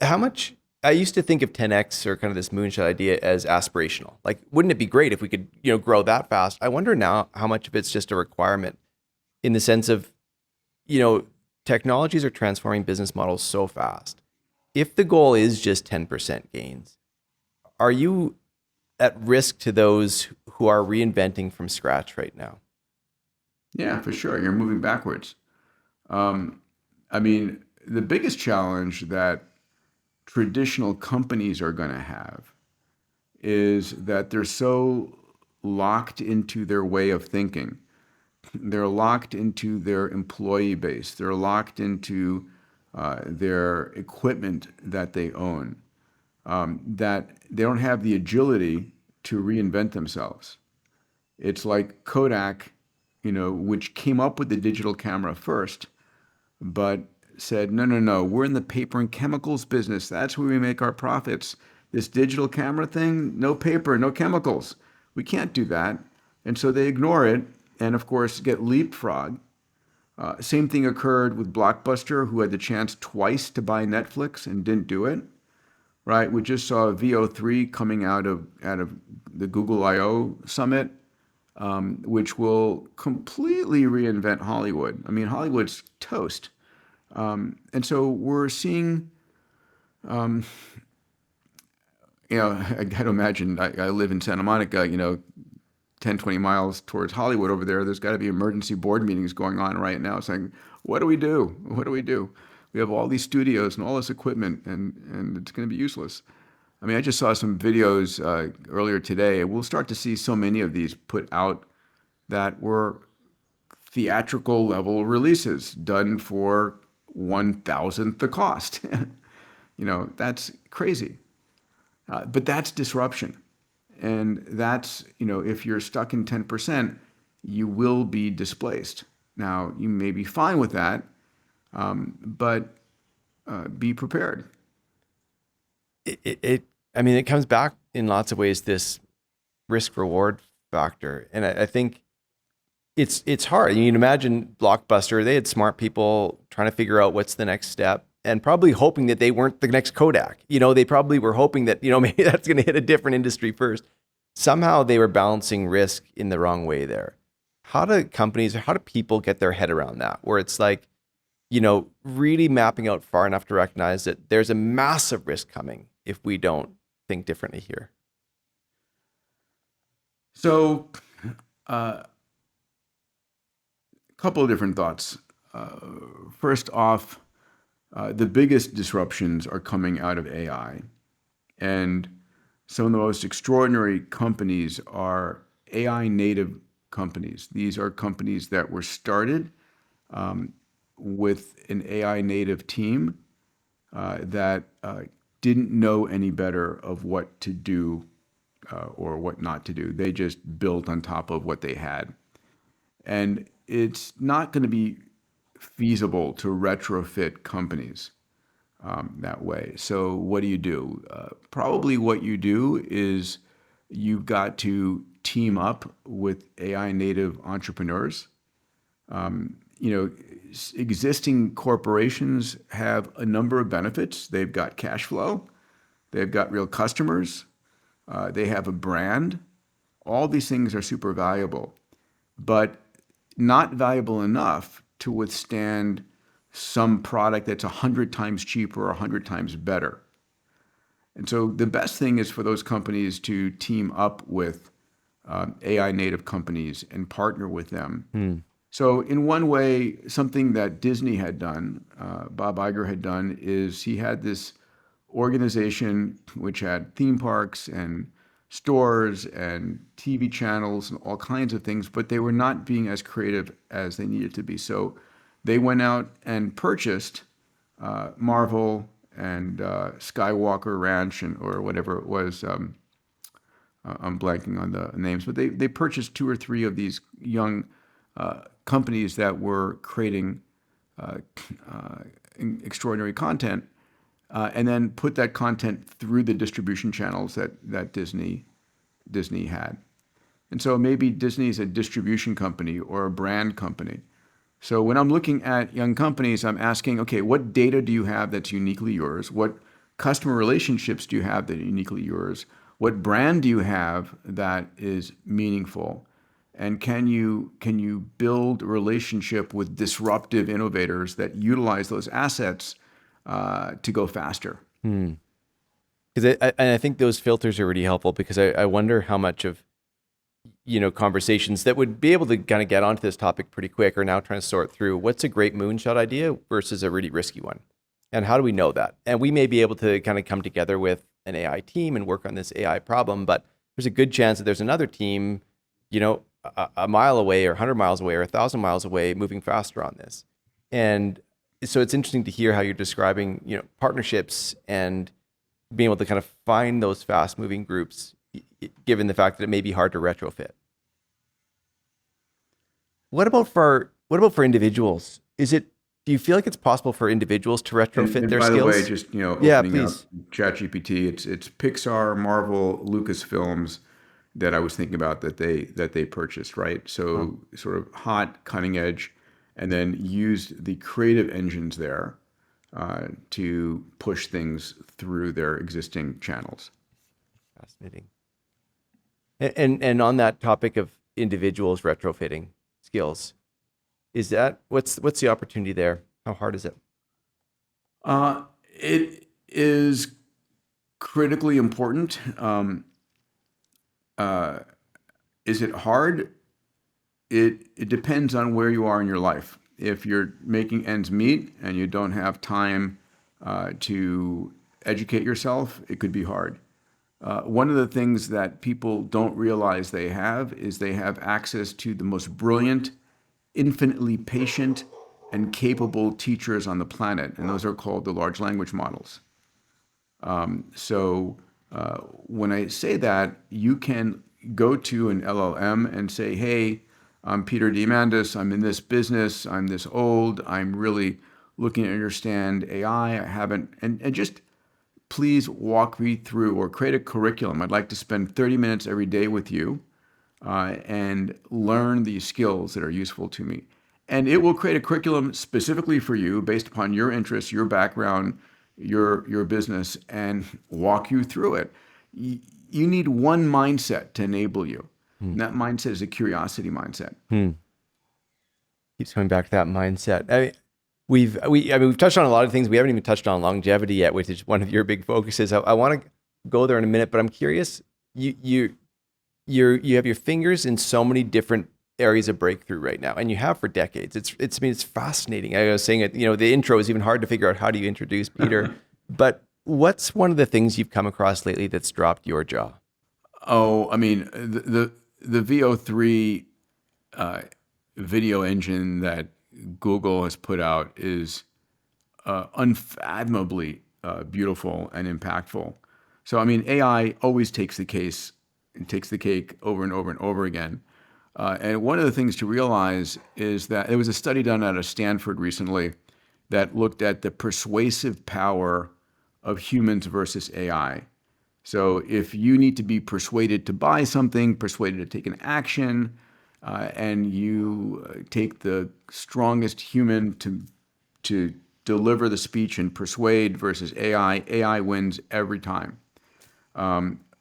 how much, I used to think of 10x or kind of this moonshot idea as aspirational. Like, wouldn't it be great if we could, grow that fast? I wonder now how much of it's just a requirement in the sense of, technologies are transforming business models so fast. If the goal is just 10% gains, are you at risk to those who are reinventing from scratch right now? Yeah, for sure. You're moving backwards. Um, I mean, the biggest challenge that traditional companies are going to have is that they're so locked into their way of thinking. They're locked into their employee base. They're locked into their equipment that they own, that they don't have the agility to reinvent themselves. It's like Kodak, which came up with the digital camera first, but said, no, no, no, we're in the paper and chemicals business. That's where we make our profits. This digital camera thing, no paper, no chemicals. We can't do that. And so they ignore it and, of course, get leapfrog. Same thing occurred with Blockbuster, who had the chance twice to buy Netflix and didn't do it. Right? We just saw VO3 coming out of the Google I/O summit, which will completely reinvent Hollywood. I mean, Hollywood's toast. And so we're seeing, I got to imagine, I live in Santa Monica, 10, 20 miles towards Hollywood over there. There's got to be emergency board meetings going on right now saying, what do we do? What do we do? We have all these studios and all this equipment, and it's going to be useless. I mean, I just saw some videos earlier today. We'll start to see so many of these put out that were theatrical level releases done for 1,000th the cost. That's crazy. But that's disruption. And that's, if you're stuck in 10%, you will be displaced. Now, you may be fine with that, but be prepared. It comes back in lots of ways, this risk reward factor. And I think it's hard. You can imagine Blockbuster, they had smart people trying to figure out what's the next step and probably hoping that they weren't the next Kodak. They probably were hoping that, maybe that's going to hit a different industry first. Somehow they were balancing risk in the wrong way there. How do people get their head around that? Where it's like, really mapping out far enough to recognize that there's a massive risk coming if we don't think differently here. So, a couple of different thoughts. First off, the biggest disruptions are coming out of AI. And some of the most extraordinary companies are AI native companies. These are companies that were started with an AI native team that didn't know any better of what to do or what not to do. They just built on top of what they had. And it's not going to be feasible to retrofit companies that way. So what do? Probably what you do is you've got to team up with AI native entrepreneurs. Existing corporations have a number of benefits. They've got cash flow, they've got real customers, they have a brand. All these things are super valuable, but not valuable enough to withstand some product that's 100 times cheaper or 100 times better. And so the best thing is for those companies to team up with AI native companies and partner with them. So in one way, something that Disney had done, Bob Iger had done, is he had this organization which had theme parks and stores and TV channels and all kinds of things, but they were not being as creative as they needed to be. So they went out and purchased Marvel and Skywalker Ranch or whatever it was. I'm blanking on the names, but they purchased 2 or 3 of these young companies that were creating extraordinary content, and then put that content through the distribution channels that Disney had. And so maybe Disney is a distribution company or a brand company. So when I'm looking at young companies, I'm asking, okay, what data do you have that's uniquely yours? What customer relationships do you have that are uniquely yours? What brand do you have that is meaningful? And can you build a relationship with disruptive innovators that utilize those assets to go faster? Because I think those filters are really helpful, because I wonder how much of conversations that would be able to kind of get onto this topic pretty quick are now trying to sort through what's a great moonshot idea versus a really risky one. And how do we know that? And we may be able to kind of come together with an AI team and work on this AI problem, but there's a good chance that there's another team, a mile away or 100 miles away or 1,000 miles away moving faster on this. And so it's interesting to hear how you're describing, partnerships and being able to kind of find those fast moving groups, given the fact that it may be hard to retrofit. What about for individuals? Do you feel like it's possible for individuals to retrofit and their by skills? the way, just opening up ChatGPT, it's Pixar, Marvel, Lucasfilms that I was thinking about that they purchased, right? So sort of hot, cutting edge, and then used the creative engines there to push things through their existing channels. Fascinating. And on that topic of individuals retrofitting skills, what's the opportunity there? How hard is it? It is critically important. Is it hard? It depends on where you are in your life. If you're making ends meet and you don't have time to educate yourself, it could be hard. One of the things that people don't realize they have is they have access to the most brilliant, infinitely patient, and capable teachers on the planet, and those are called the large language models. So when I say that, you can go to an LLM and say, hey, I'm Peter Diamandis, I'm in this business, I'm this old, I'm really looking to understand AI, I haven't, and just please walk me through or create a curriculum. I'd like to spend 30 minutes every day with you and learn these skills that are useful to me. And it will create a curriculum specifically for you based upon your interests, your background, your business, and walk you through it. You need one mindset to enable you. And that mindset is a curiosity mindset. Keeps coming back to that mindset. I mean, we've touched on a lot of things. We haven't even touched on longevity yet, which is one of your big focuses. I want to go there in a minute, but I'm curious. You have your fingers in so many different areas of breakthrough right now, and you have for decades. It's fascinating. I was saying it. The intro is even hard to figure out how do you introduce Peter. But what's one of the things you've come across lately that's dropped your jaw? Oh, I mean the VO3 video engine that Google has put out is unfathomably beautiful and impactful. So, I mean, AI always takes the cake over and over and over again. And one of the things to realize is that there was a study done out of Stanford recently that looked at the persuasive power of humans versus AI. So if you need to be persuaded to buy something, persuaded to take an action, and you take the strongest human to deliver the speech and persuade versus AI wins every time,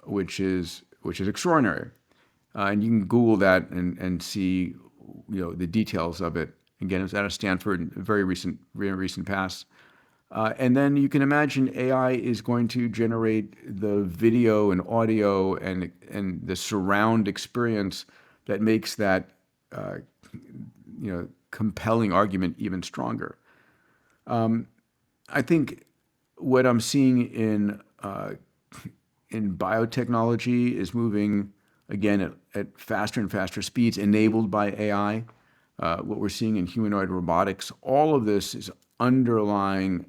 which is extraordinary. And you can Google that and see the details of it. Again, it was out of Stanford, very recent past. And then you can imagine AI is going to generate the video and audio and the surround experience that makes that compelling argument even stronger. I think what I'm seeing in biotechnology is moving again at faster and faster speeds, enabled by AI. What we're seeing in humanoid robotics, all of this is underlined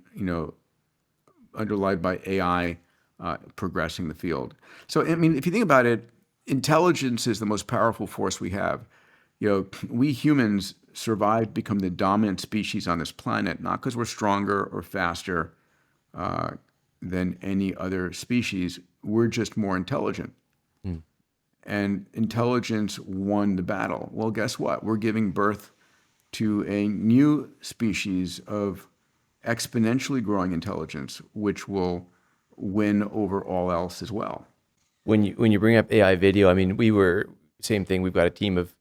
by AI progressing the field. So, I mean, if you think about it, intelligence is the most powerful force we have. We humans survived, become the dominant species on this planet, not because we're stronger or faster than any other species. We're just more intelligent. And intelligence won the battle. Well, guess what? We're giving birth to a new species of exponentially growing intelligence, which will win over all else as well. When you bring up AI video, I mean, same thing. We've got a team of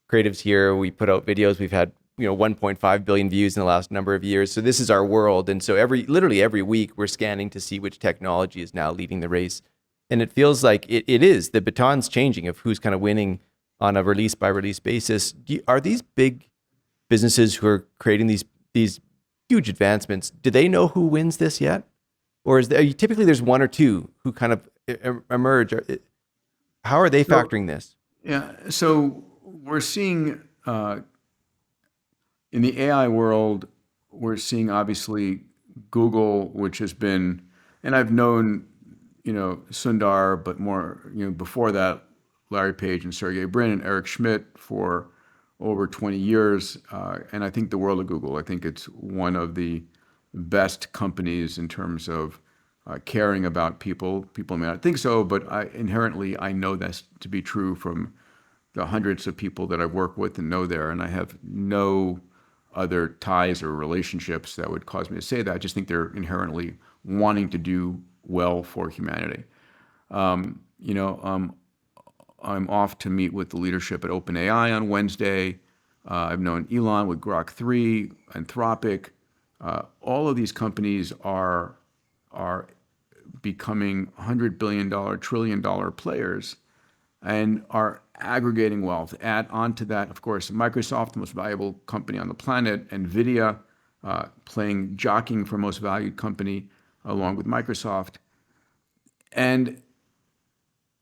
creatives here. We put out videos. We've had 1.5 billion views in the last number of years. So this is our world. And so literally every week we're scanning to see which technology is now leading the race. And it feels like it is. The baton's changing of who's kind of winning on a release by release basis. Are these big businesses who are creating these huge advancements, do they know who wins this yet? Or is there typically there's one or two who kind of emerge? How are they So, factoring this? yeah, so we're seeing in the AI world, we're seeing obviously Google, which has been, and I've known, Sundar, but more, before that, Larry Page and Sergey Brin and Eric Schmidt for over 20 years. And I think the world of Google, I think it's one of the best companies in terms of caring about people. People may not think so, but inherently, I know that to be true from the hundreds of people that I've worked with and know there. And I have no other ties or relationships that would cause me to say that. I just think they're inherently wanting to do well for humanity. Um, you know, um, I'm off to meet with the leadership at OpenAI on Wednesday. I've known Elon with Grok 3, Anthropic. All of these companies are becoming $100 billion, trillion dollar players and are aggregating wealth. Add on to that, of course, Microsoft, the most valuable company on the planet, NVIDIA, jockeying for most valued company along with Microsoft. And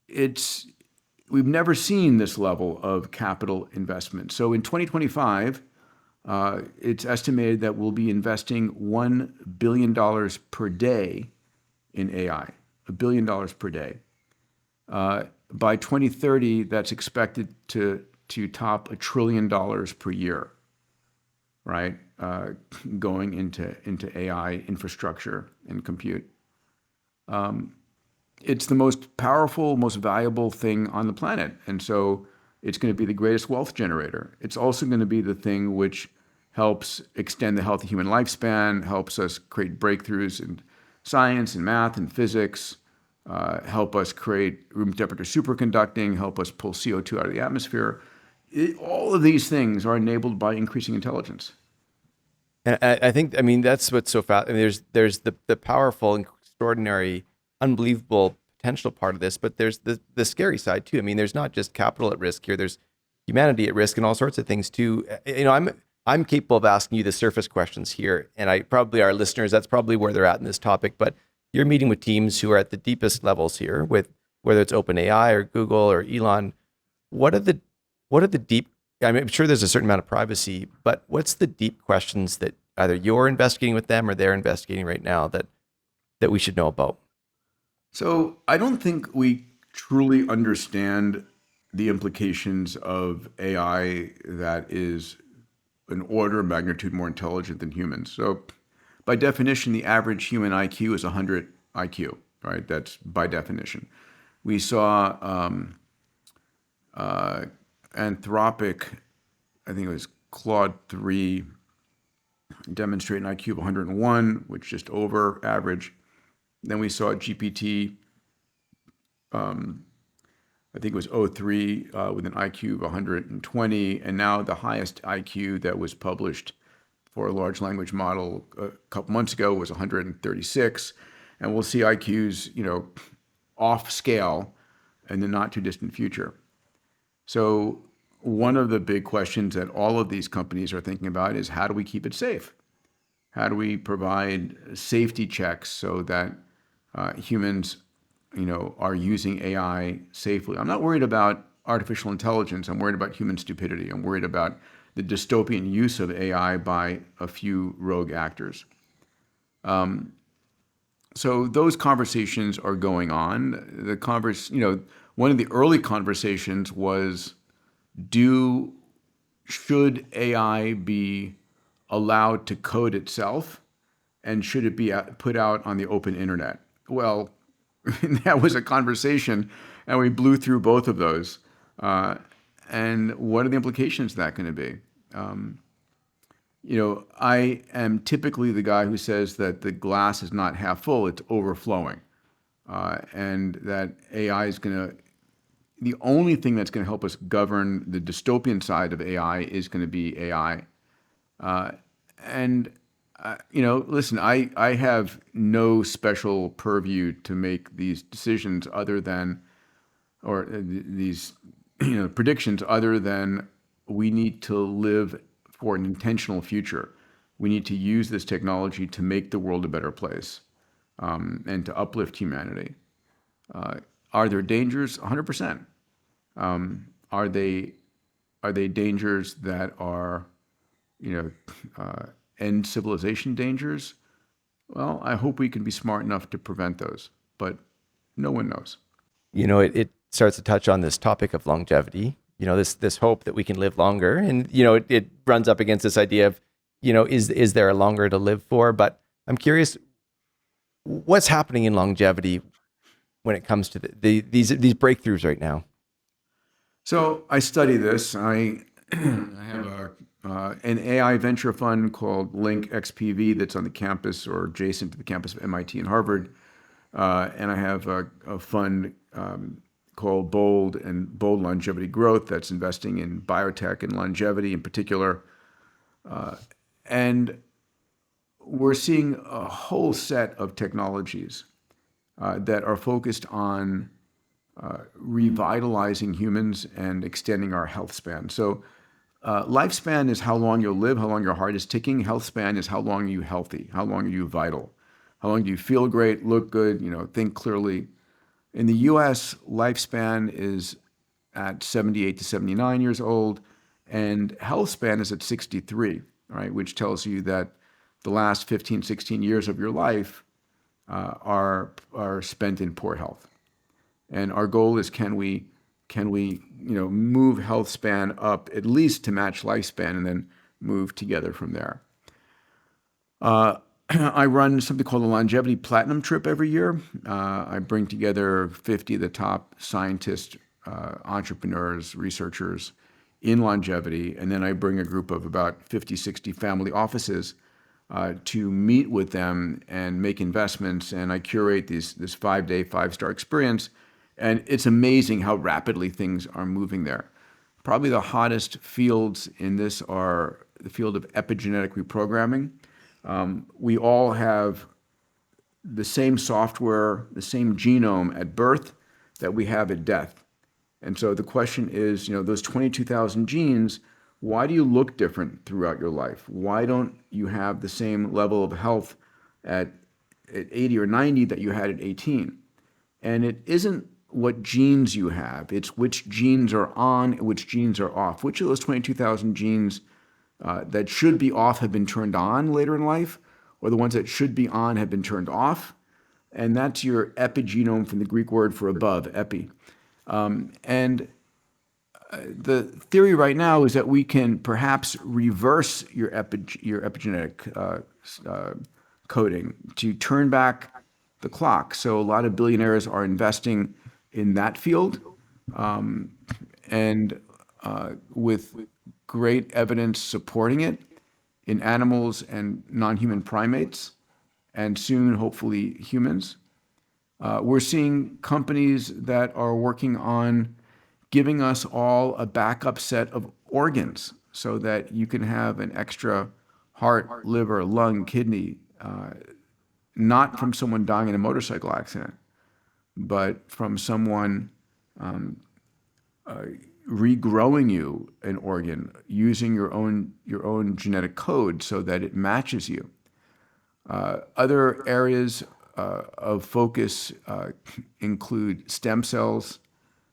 it's we've never seen this level of capital investment. So in 2025, it's estimated that we'll be investing $1 billion per day in AI, $1 billion per day. By 2030, that's expected to top $1 trillion per year, right? Going into AI infrastructure and compute. It's the most powerful, most valuable thing on the planet. And so it's going to be the greatest wealth generator. It's also going to be the thing which helps extend the healthy human lifespan, helps us create breakthroughs in science and math and physics, help us create room temperature superconducting, help us pull CO2 out of the atmosphere. All of these things are enabled by increasing intelligence. And I think, I mean, that's what's so fast. I mean, there's the powerful, extraordinary, unbelievable potential part of this, but there's the scary side too. I mean, there's not just capital at risk here. There's humanity at risk and all sorts of things too. I'm capable of asking you the surface questions here, and our listeners, that's probably where they're at in this topic. But you're meeting with teams who are at the deepest levels here, with whether it's OpenAI or Google or Elon. What are the deep? I mean, I'm sure there's a certain amount of privacy, but what's the deep questions that either you're investigating with them or they're investigating right now that we should know about? So I don't think we truly understand the implications of AI that is an order of magnitude more intelligent than humans. So by definition, the average human IQ is 100 IQ, right? That's by definition. We saw Anthropic, I think it was Claude 3, demonstrate an IQ of 101, which is just over average. Then we saw GPT, I think it was O3 with an IQ of 120, and now the highest IQ that was published for a large language model a couple months ago was 136, and we'll see IQs, off scale in the not too distant future. So one of the big questions that all of these companies are thinking about is how do we keep it safe? How do we provide safety checks so that humans, are using AI safely? I'm not worried about artificial intelligence. I'm worried about human stupidity. I'm worried about the dystopian use of AI by a few rogue actors. So those conversations are going on. One of the early conversations was, should AI be allowed to code itself, and should it be put out on the open internet? Well, that was a conversation, and we blew through both of those. And what are the implications of that going to be? I am typically the guy who says that the glass is not half full, it's overflowing. And that AI is the only thing that's going to help us govern the dystopian side of AI is going to be AI. Listen, I have no special purview to make these decisions other than, or these predictions other than we need to live for an intentional future. We need to use this technology to make the world a better place, and to uplift humanity. Are there dangers? 100%. Are they dangers that are, end civilization dangers? Well, I hope we can be smart enough to prevent those, but no one knows. It starts to touch on this topic of longevity, this hope that we can live longer. And, it runs up against this idea of, is there a longer to live for? But I'm curious, what's happening in longevity when it comes to these breakthroughs right now? So I study this. I have an AI venture fund called Link XPV that's on the campus or adjacent to the campus of MIT and Harvard. And I have a fund called Bold Longevity Growth that's investing in biotech and longevity in particular. And we're seeing a whole set of technologies that are focused on revitalizing humans and extending our health span. So lifespan is how long you'll live, how long your heart is ticking. Health span is how long are you healthy, how long are you vital, how long do you feel great, look good, think clearly. In the US, lifespan is at 78 to 79 years old, and health span is at 63, right, which tells you that the last 15, 16 years of your life are spent in poor health. And our goal is can we move health span up at least to match lifespan and then move together from there. I run something called the Longevity Platinum Trip every year. I bring together 50 of the top scientists, entrepreneurs, researchers in longevity, and then I bring a group of about 50, 60 family offices to meet with them and make investments. And I curate this 5-day, 5-star experience. And it's amazing how rapidly things are moving there. Probably the hottest fields in this are the field of epigenetic reprogramming. We all have the same software, the same genome at birth that we have at death. And so the question is, those 22,000 genes, why do you look different throughout your life? Why don't you have the same level of health at 80 or 90 that you had at 18? And it isn't what genes you have, it's which genes are on and which genes are off. Which of those 22,000 genes that should be off have been turned on later in life, or the ones that should be on have been turned off? And that's your epigenome, from the Greek word for above, epi. And the theory right now is that we can perhaps reverse your epigenetic coding to turn back the clock. So a lot of billionaires are investing in that field, and with great evidence supporting it in animals and non-human primates, and soon, hopefully, humans. We're seeing companies that are working on giving us all a backup set of organs so that you can have an extra heart, liver, lung, kidney, not from someone dying in a motorcycle accident, but from someone regrowing you an organ using your own genetic code so that it matches you. Other areas of focus include stem cells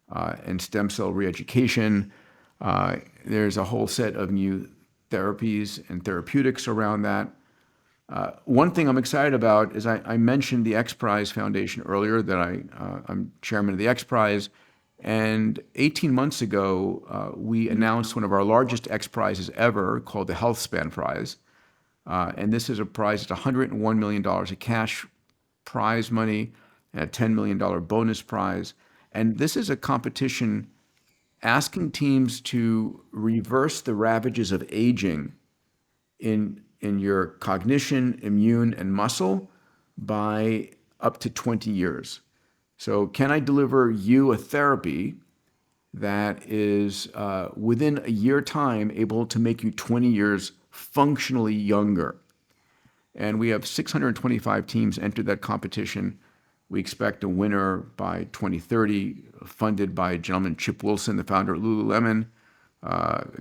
and stem cell reeducation. There's a whole set of new therapies and therapeutics around that. One thing I'm excited about is I mentioned the X Prize Foundation earlier, that I'm chairman of the X Prize. And 18 months ago, we announced one of our largest X Prizes ever, called the Health Span Prize. And this is a prize, it's $101 million of cash prize money and a $10 million bonus prize. And this is a competition asking teams to reverse the ravages of aging in your cognition, immune, and muscle by up to 20 years. So can I deliver you a therapy that is within a year time able to make you 20 years functionally younger? And we have 625 teams enter that competition. We expect a winner by 2030, funded by a gentleman, Chip Wilson, the founder of Lululemon,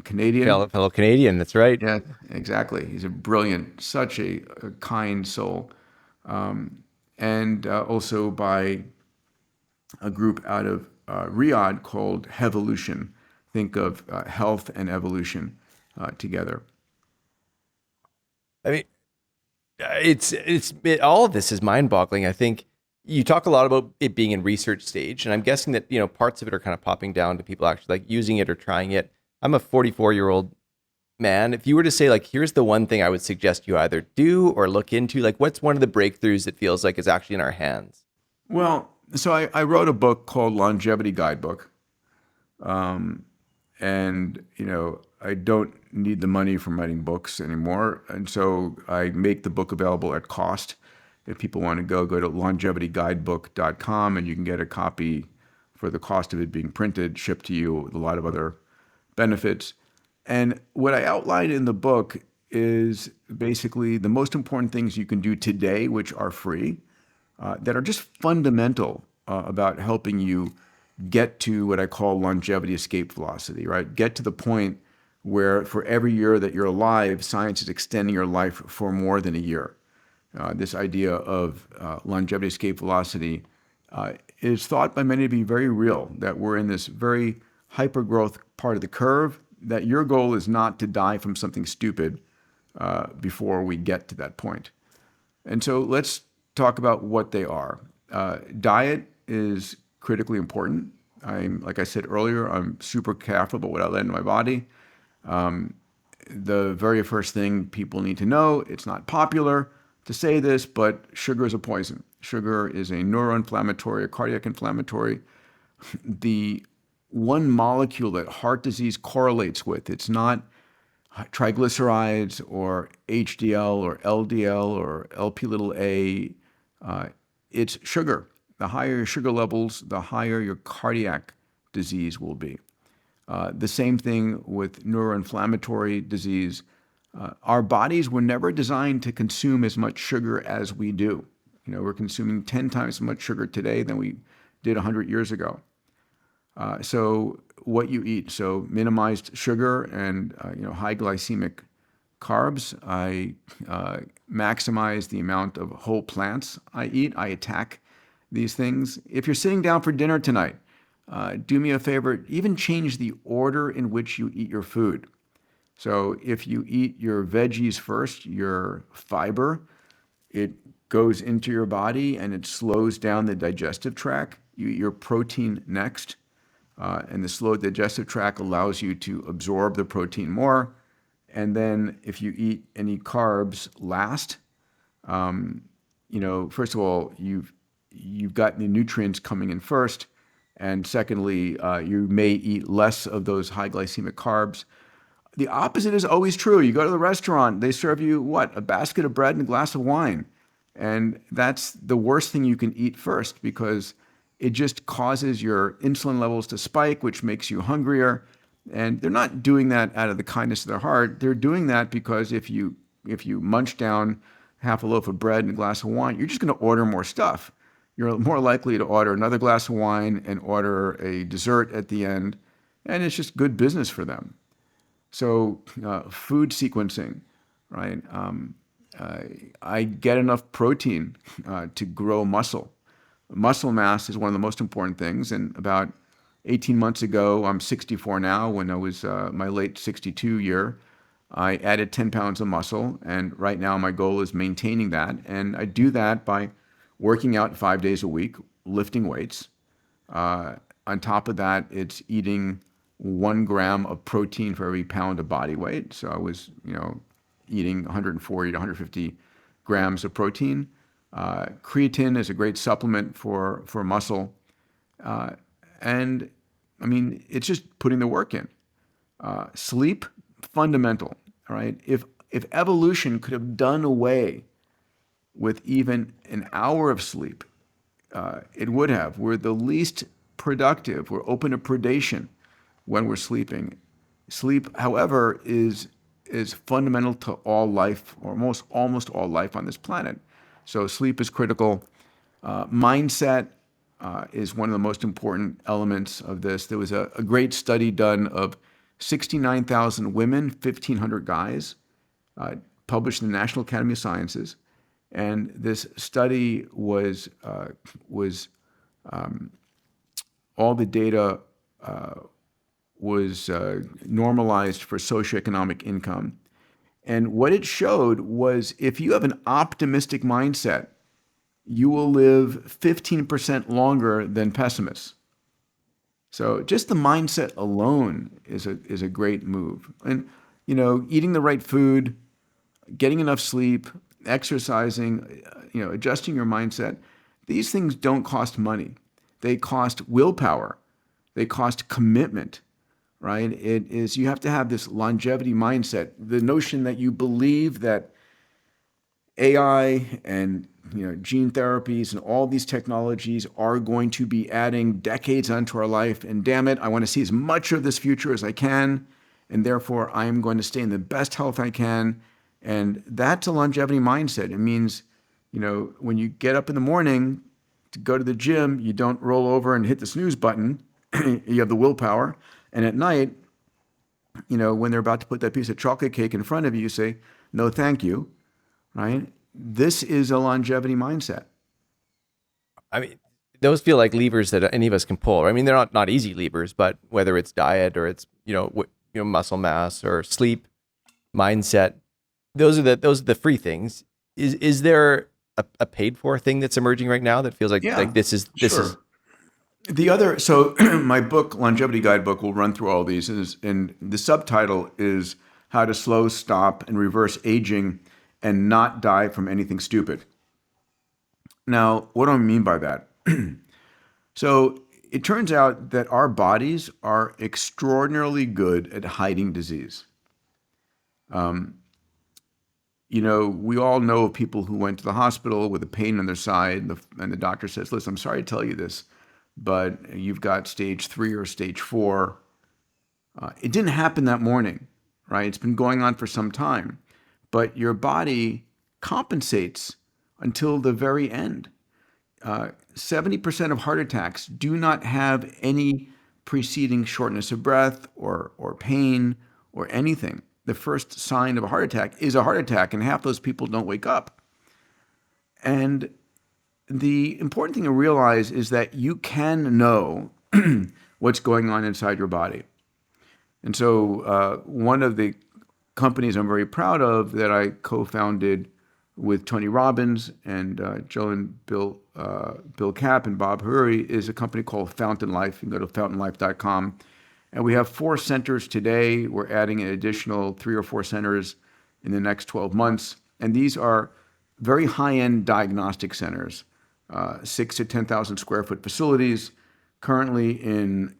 Canadian. Fellow Canadian, that's right. Yeah, exactly. He's a brilliant, such a kind soul. And also by a group out of Riyadh called Hevolution. Think of health and evolution together. I mean, all of this is mind-boggling. I think you talk a lot about it being in research stage, and I'm guessing that, parts of it are kind of popping down to people actually like using it or trying it. I'm a 44-year-old man. If you were to say, like, here's the one thing I would suggest you either do or look into, like, what's one of the breakthroughs that feels like is actually in our hands? Well, so I wrote a book called Longevity Guidebook. And, I don't need the money from writing books anymore. And so I make the book available at cost. If people want to go to longevityguidebook.com and you can get a copy for the cost of it being printed, shipped to you with a lot of other benefits. And what I outline in the book is basically the most important things you can do today, which are free, that are just fundamental about helping you get to what I call longevity escape velocity, right? Get to the point where for every year that you're alive, science is extending your life for more than a year. This idea of longevity escape velocity is thought by many to be very real, that we're in this very hyper-growth part of the curve, that your goal is not to die from something stupid before we get to that point. And so let's talk about what they are. Diet is critically important. Like I said earlier, I'm super careful about what I let into my body. The very first thing people need to know, it's not popular to say this, but sugar is a poison. Sugar is a neuroinflammatory, a cardiac inflammatory. The one molecule that heart disease correlates with, it's not triglycerides or HDL or LDL or LP little a, it's sugar. The higher your sugar levels, the higher your cardiac disease will be. The same thing with neuroinflammatory disease. Our bodies were never designed to consume as much sugar as we do. We're consuming 10 times as much sugar today than we did 100 years ago. So what you eat, so minimized sugar and high glycemic carbs. I maximize the amount of whole plants I eat. I attack these things. If you're sitting down for dinner tonight, do me a favor, even change the order in which you eat your food. So if you eat your veggies first, your fiber, it goes into your body and it slows down the digestive tract. You eat your protein next, and the slow digestive tract allows you to absorb the protein more. And then if you eat any carbs last, first of all, you've got the nutrients coming in first. And secondly, you may eat less of those high glycemic carbs. The opposite is always true. You go to the restaurant, they serve you what? A basket of bread and a glass of wine. And that's the worst thing you can eat first because it just causes your insulin levels to spike, which makes you hungrier. And they're not doing that out of the kindness of their heart. They're doing that because if you munch down half a loaf of bread and a glass of wine, you're just going to order more stuff. You're more likely to order another glass of wine and order a dessert at the end, and it's just good business for them. So food sequencing, right? I get enough protein to grow muscle. Muscle mass is one of the most important things, and about 18 months ago, I'm 64 now, when I was my late 62 year, I added 10 pounds of muscle, and right now my goal is maintaining that, and I do that by working out 5 days a week, lifting weights. On top of that, it's eating 1 gram of protein for every pound of body weight. So I was, eating 140 to 150 grams of protein. Creatine is a great supplement for muscle. And I mean, it's just putting the work in. Sleep, fundamental, right? If evolution could have done away with even an hour of sleep, it would have. We're the least productive. We're open to predation when we're sleeping. Sleep, however, is fundamental to all life, or almost all life on this planet. So sleep is critical. Mindset is one of the most important elements of this. There was a great study done of 69,000 women, 1,500 guys, published in the National Academy of Sciences. And this study was all the data was normalized for socioeconomic income. And what it showed was if you have an optimistic mindset, you will live 15% longer than pessimists. So just the mindset alone is a great move. And, eating the right food, getting enough sleep, exercising, adjusting your mindset, these things don't cost money. They cost willpower. They cost commitment, right? You have to have this longevity mindset. The notion that you believe that AI and gene therapies and all these technologies are going to be adding decades onto our life. And damn it, I want to see as much of this future as I can. And therefore, I am going to stay in the best health I can. And that's a longevity mindset. It means, when you get up in the morning to go to the gym, you don't roll over and hit the snooze button. You have the willpower. And at night, when they're about to put that piece of chocolate cake in front of you, you say, no, thank you, right? This is a longevity mindset. I mean, those feel like levers that any of us can pull. I mean, they're not easy levers, but whether it's diet or it's, muscle mass or sleep, mindset, those are the free things. Is there a paid for thing that's emerging right now that feels like this is the other? So my book, Longevity Guidebook, will run through all these, and the subtitle is How to Slow, Stop, and Reverse Aging and Not Die from Anything Stupid. Now, what do I mean by that? So it turns out that our bodies are extraordinarily good at hiding disease. We all know of people who went to the hospital with a pain on their side, and the doctor says, listen, I'm sorry to tell you this, but you've got stage 3 or stage 4. It didn't happen that morning, right? It's been going on for some time, but your body compensates until the very end. 70% of heart attacks do not have any preceding shortness of breath or pain or anything. The first sign of a heart attack is a heart attack, and half those people don't wake up. And the important thing to realize is that you can know what's going on inside your body. And so one of the companies I'm very proud of that I co-founded with Tony Robbins and Joe and Bill Kapp and Bob Hurry is a company called Fountain Life. You can go to fountainlife.com. And we have 4 centers today. We're adding an additional 3 or 4 centers in the next 12 months. And these are very high-end diagnostic centers, 6,000 to 10,000 square foot facilities, currently in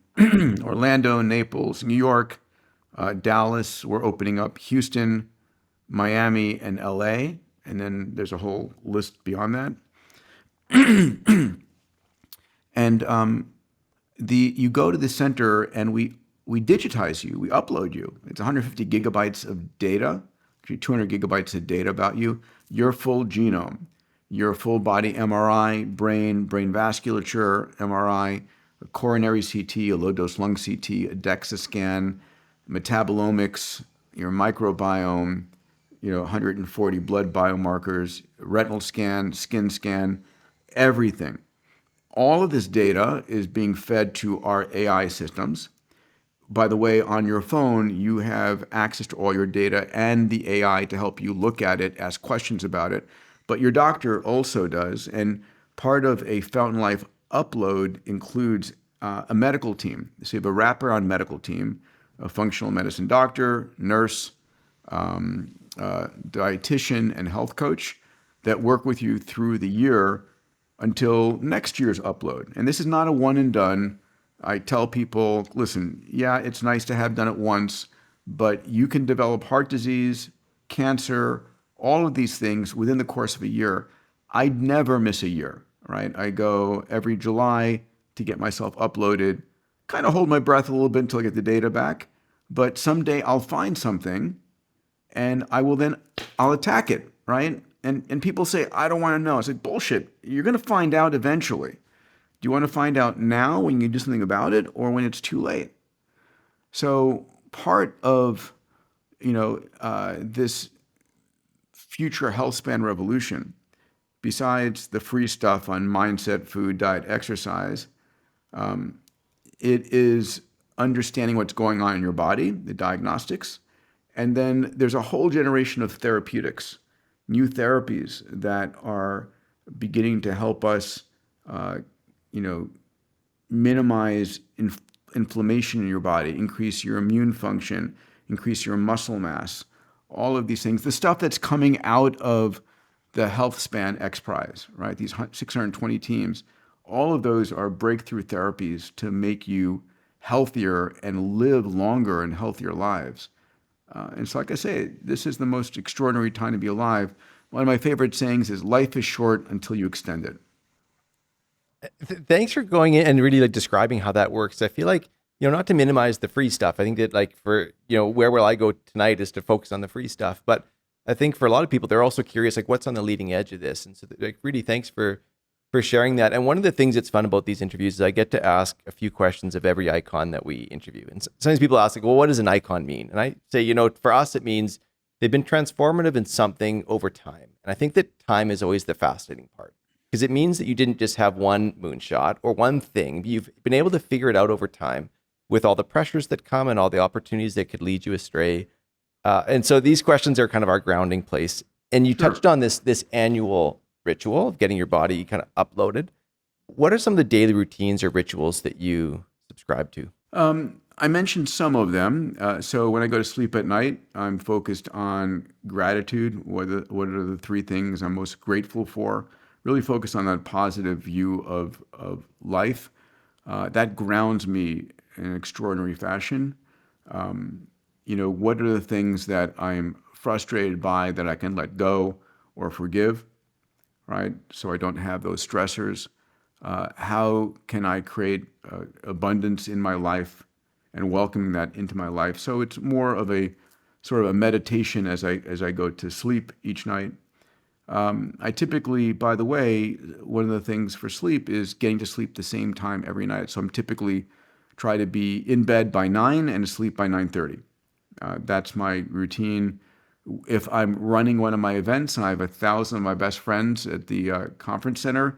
Orlando, Naples, New York, Dallas. We're opening up Houston, Miami, and LA. And then there's a whole list beyond that. And you go to the center and we digitize you, we upload you. It's 150 gigabytes of data, actually 200 gigabytes of data about you, your full genome, your full body MRI, brain vasculature MRI, a coronary CT, a low dose lung CT, a DEXA scan, metabolomics, your microbiome, 140 blood biomarkers, retinal scan, skin scan, everything. All of this data is being fed to our AI systems. By the way, on your phone, you have access to all your data and the AI to help you look at it, ask questions about it. But your doctor also does. And part of a Fountain Life upload includes a medical team. So you have a wraparound medical team, a functional medicine doctor, nurse, dietitian, and health coach that work with you through the year until next year's upload. And this is not a one and done. I tell people, listen, yeah, it's nice to have done it once, but you can develop heart disease, cancer, all of these things within the course of a year. I never miss a year, right? I go every July to get myself uploaded, kind of hold my breath a little bit until I get the data back. But someday I'll find something and I'll attack it, right? And people say, I don't want to know. It's like, bullshit. You're going to find out eventually. Do you want to find out now when you can do something about it, or when it's too late? So part of, this future health span revolution, besides the free stuff on mindset, food, diet, exercise, it is understanding what's going on in your body, the diagnostics. And then there's a whole generation of therapeutics, new therapies that are beginning to help us, minimize inflammation in your body, increase your immune function, increase your muscle mass, all of these things. The stuff that's coming out of the Health Span X Prize, right? These 620 teams, all of those are breakthrough therapies to make you healthier and live longer and healthier lives. And so, like I say, this is the most extraordinary time to be alive. One of my favorite sayings is, life is short until you extend it. Thanks for going in and really like describing how that works. I feel like, not to minimize the free stuff. I think that like for, where will I go tonight is to focus on the free stuff. But I think for a lot of people, they're also curious, like what's on the leading edge of this. And so like really thanks for sharing that. And one of the things that's fun about these interviews is I get to ask a few questions of every icon that we interview. And sometimes people ask like, well, what does an icon mean? And I say, for us, it means they've been transformative in something over time. And I think that time is always the fascinating part, because it means that you didn't just have one moonshot or one thing. You've been able to figure it out over time with all the pressures that come and all the opportunities that could lead you astray. And so these questions are kind of our grounding place. And you touched on this annual ritual of getting your body kind of uploaded. What are some of the daily routines or rituals that you subscribe to? I mentioned some of them. So when I go to sleep at night, I'm focused on gratitude. What are the three things I'm most grateful for? Really focus on that positive view of life. That grounds me in an extraordinary fashion. What are the things that I'm frustrated by that I can let go or forgive, right? So I don't have those stressors. How can I create abundance in my life and welcoming that into my life? So it's more of a sort of a meditation as I go to sleep each night. I typically, by the way, one of the things for sleep is getting to sleep the same time every night. So I'm typically try to be in bed by 9 and asleep by 9:30. That's my routine. If I'm running one of my events and I have 1,000 of my best friends at the conference center,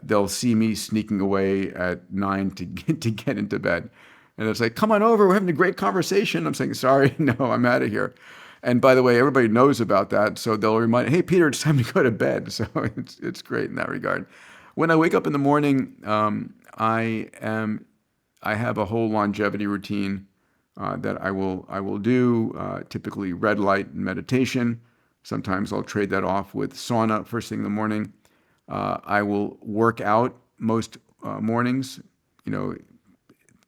they'll see me sneaking away at 9 to get into bed. And it's like, come on over, we're having a great conversation. I'm saying, sorry, no, I'm out of here. And by the way, everybody knows about that, so they'll remind, hey, Peter, it's time to go to bed. So it's great in that regard. When I wake up in the morning, I have a whole longevity routine that I will do. Typically, red light and meditation. Sometimes I'll trade that off with sauna first thing in the morning. I will work out most mornings.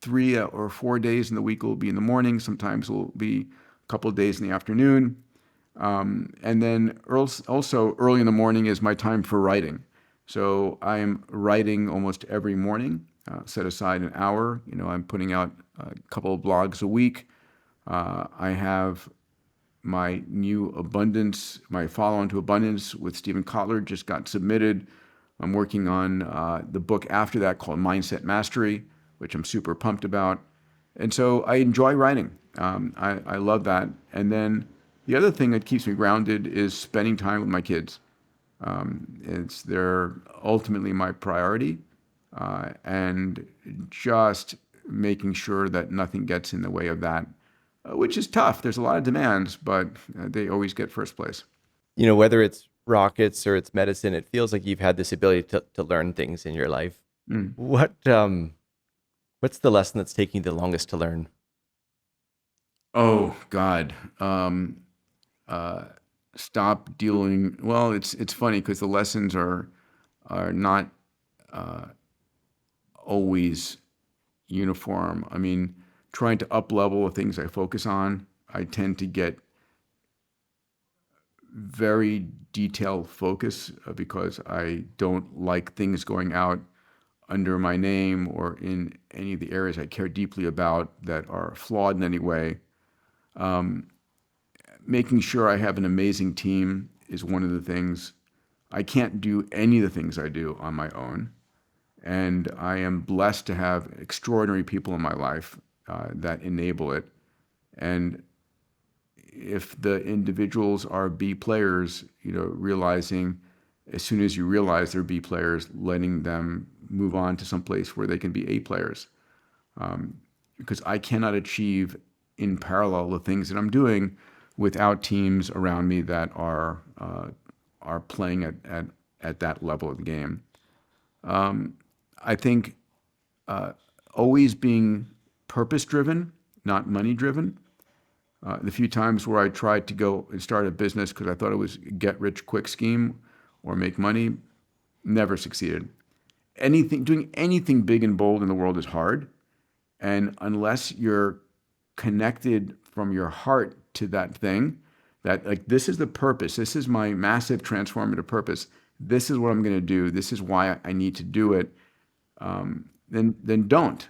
3 or 4 days in the week will be in the morning. Sometimes it will be a couple of days in the afternoon. And then also early in the morning is my time for writing. So I am writing almost every morning, set aside an hour. I'm putting out a couple of blogs a week. I have my new abundance, my follow-on to abundance with Stephen Kotler just got submitted. I'm working on the book after that called Mindset Mastery, which I'm super pumped about. And so I enjoy writing. I love that. And then the other thing that keeps me grounded is spending time with my kids. They're ultimately my priority, and just making sure that nothing gets in the way of that, which is tough. There's a lot of demands, but they always get first place. Whether it's rockets or it's medicine, it feels like you've had this ability to learn things in your life. What's the lesson that's taking the longest to learn? Oh God. Stop dealing. Well, it's funny because the lessons are not always uniform. I mean, trying to up level the things I focus on, I tend to get very detailed focus because I don't like things going out under my name or in any of the areas I care deeply about that are flawed in any way. Making sure I have an amazing team is one of the things. I can't do any of the things I do on my own. And I am blessed to have extraordinary people in my life that enable it. And if the individuals are B players, realizing as soon as you realize they're B players, letting them move on to some place where they can be A players. Because I cannot achieve in parallel the things that I'm doing without teams around me that are playing at that level of the game. I think always being purpose driven, not money driven. The few times where I tried to go and start a business because I thought it was a get rich quick scheme or make money, never succeeded. Doing anything big and bold in the world is hard. And unless you're connected from your heart to that thing, that like, this is the purpose, this is my massive transformative purpose, this is what I'm going to do, this is why I need to do it, then don't.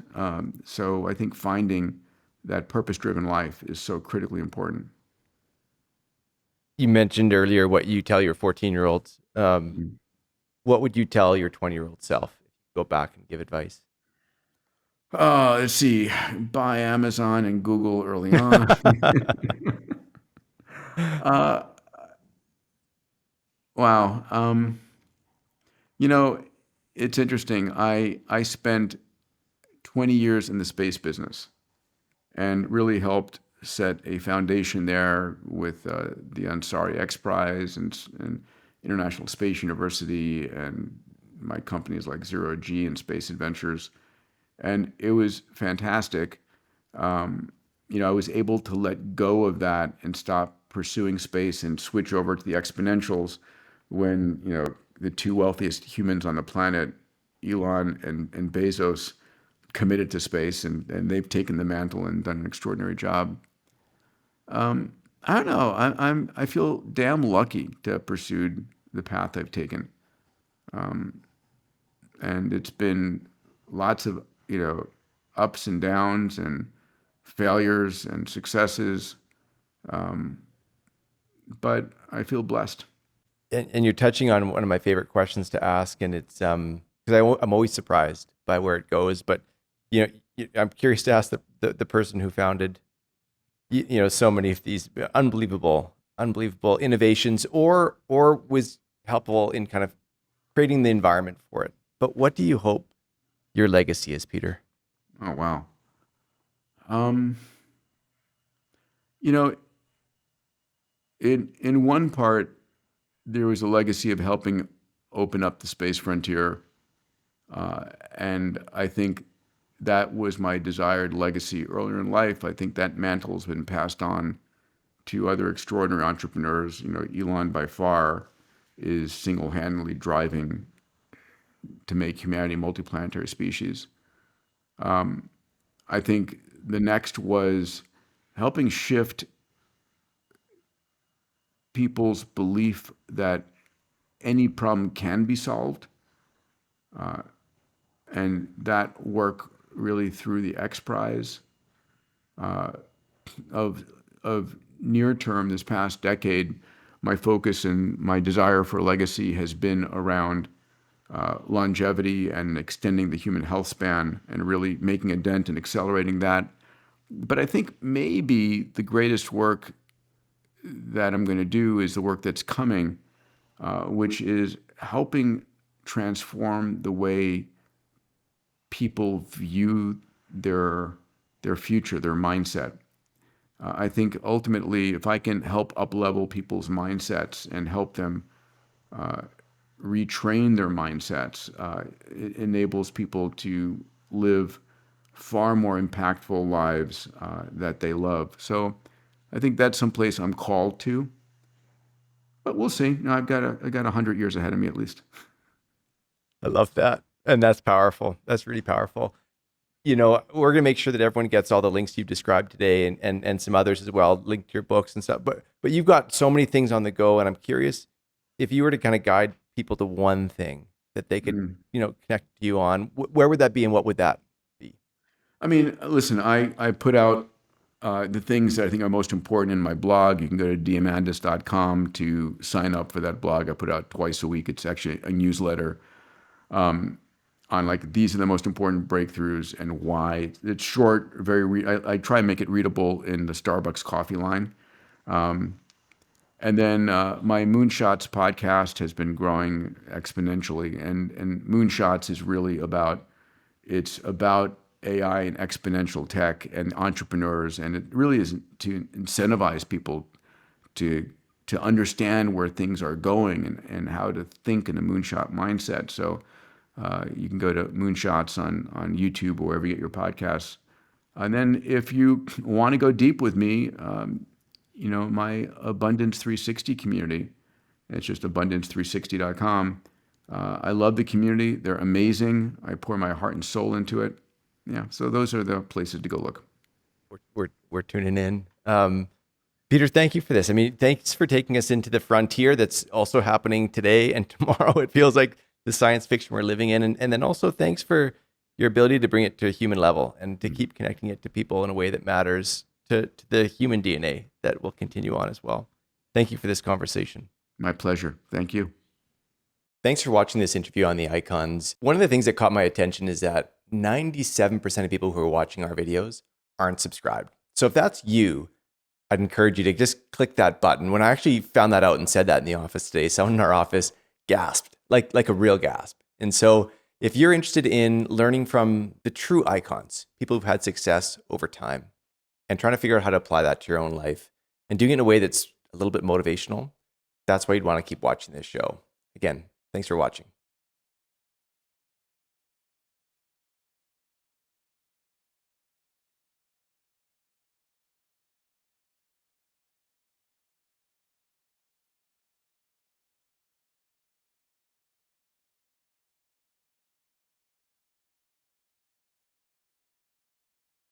So I think finding that purpose-driven life is so critically important. You mentioned earlier what you tell your 14-year-olds. What would you tell your 20-year-old self if you go back and give advice? Let's see. Buy Amazon and Google early on. Wow. It's interesting. I spent 20 years in the space business and really helped set a foundation there with the Ansari X Prize and International Space University and my companies like Zero G and Space Adventures. And it was fantastic. I was able to let go of that and stop pursuing space and switch over to the exponentials when, the two wealthiest humans on the planet, Elon and Bezos, committed to space, and they've taken the mantle and done an extraordinary job. I don't know. I feel damn lucky to have pursued the path I've taken, and it's been lots of ups and downs and failures and successes, but I feel blessed. And you're touching on one of my favorite questions to ask, and it's because I'm always surprised by where it goes, but I'm curious to ask the person who founded so many of these unbelievable innovations, or was helpful in kind of creating the environment for it. But what do you hope your legacy is, Peter? Oh, wow. In one part, there was a legacy of helping open up the space frontier, and I think that was my desired legacy earlier in life. I think that mantle has been passed on to other extraordinary entrepreneurs. Elon by far is single-handedly driving to make humanity a multiplanetary species. I think the next was helping shift people's belief that any problem can be solved. And that work really through the X Prize of near term this past decade, my focus and my desire for legacy has been around longevity and extending the human health span and really making a dent and accelerating that. But I think maybe the greatest work that I'm going to do is the work that's coming, which is helping transform the way people view their future, their mindset. I think ultimately, if I can help up-level people's mindsets and help them retrain their mindsets, it enables people to live far more impactful lives that they love. So I think that's someplace I'm called to. But we'll see. I've got 100 years ahead of me at least. I love that. And that's powerful. That's really powerful. We're going to make sure that everyone gets all the links you've described today and some others as well, link to your books and stuff. But you've got so many things on the go. And I'm curious if you were to kind of guide people to one thing that they could, connect to you on, where would that be and what would that be? I mean, listen, I put out the things that I think are most important in my blog. You can go to diamandis.com to sign up for that blog. I put out twice a week. It's actually a newsletter on like these are the most important breakthroughs and why. It's short, I try and make it readable in the Starbucks coffee line. And then my Moonshots podcast has been growing exponentially, and Moonshots is really it's about AI and exponential tech and entrepreneurs, and it really is to incentivize people to understand where things are going and how to think in a moonshot mindset. So you can go to Moonshots on YouTube or wherever you get your podcasts. And then if you want to go deep with me, my Abundance 360 community, it's just abundance360.com. I love the community. They're amazing. I pour my heart and soul into it. Yeah, so those are the places to go look. We're tuning in. Peter, thank you for this. I mean, thanks for taking us into the frontier that's also happening today and tomorrow. It feels like the science fiction we're living in. And then also thanks for your ability to bring it to a human level and to keep connecting it to people in a way that matters to the human DNA that will continue on as well. Thank you for this conversation. My pleasure. Thank you. Thanks for watching this interview on the icons. One of the things that caught my attention is that 97% of people who are watching our videos aren't subscribed. So if that's you, I'd encourage you to just click that button. When I actually found that out and said that in the office today, someone in our office gasped, like a real gasp. And so if you're interested in learning from the true icons, people who've had success over time, and trying to figure out how to apply that to your own life and doing it in a way that's a little bit motivational, that's why you'd want to keep watching this show. Again, thanks for watching.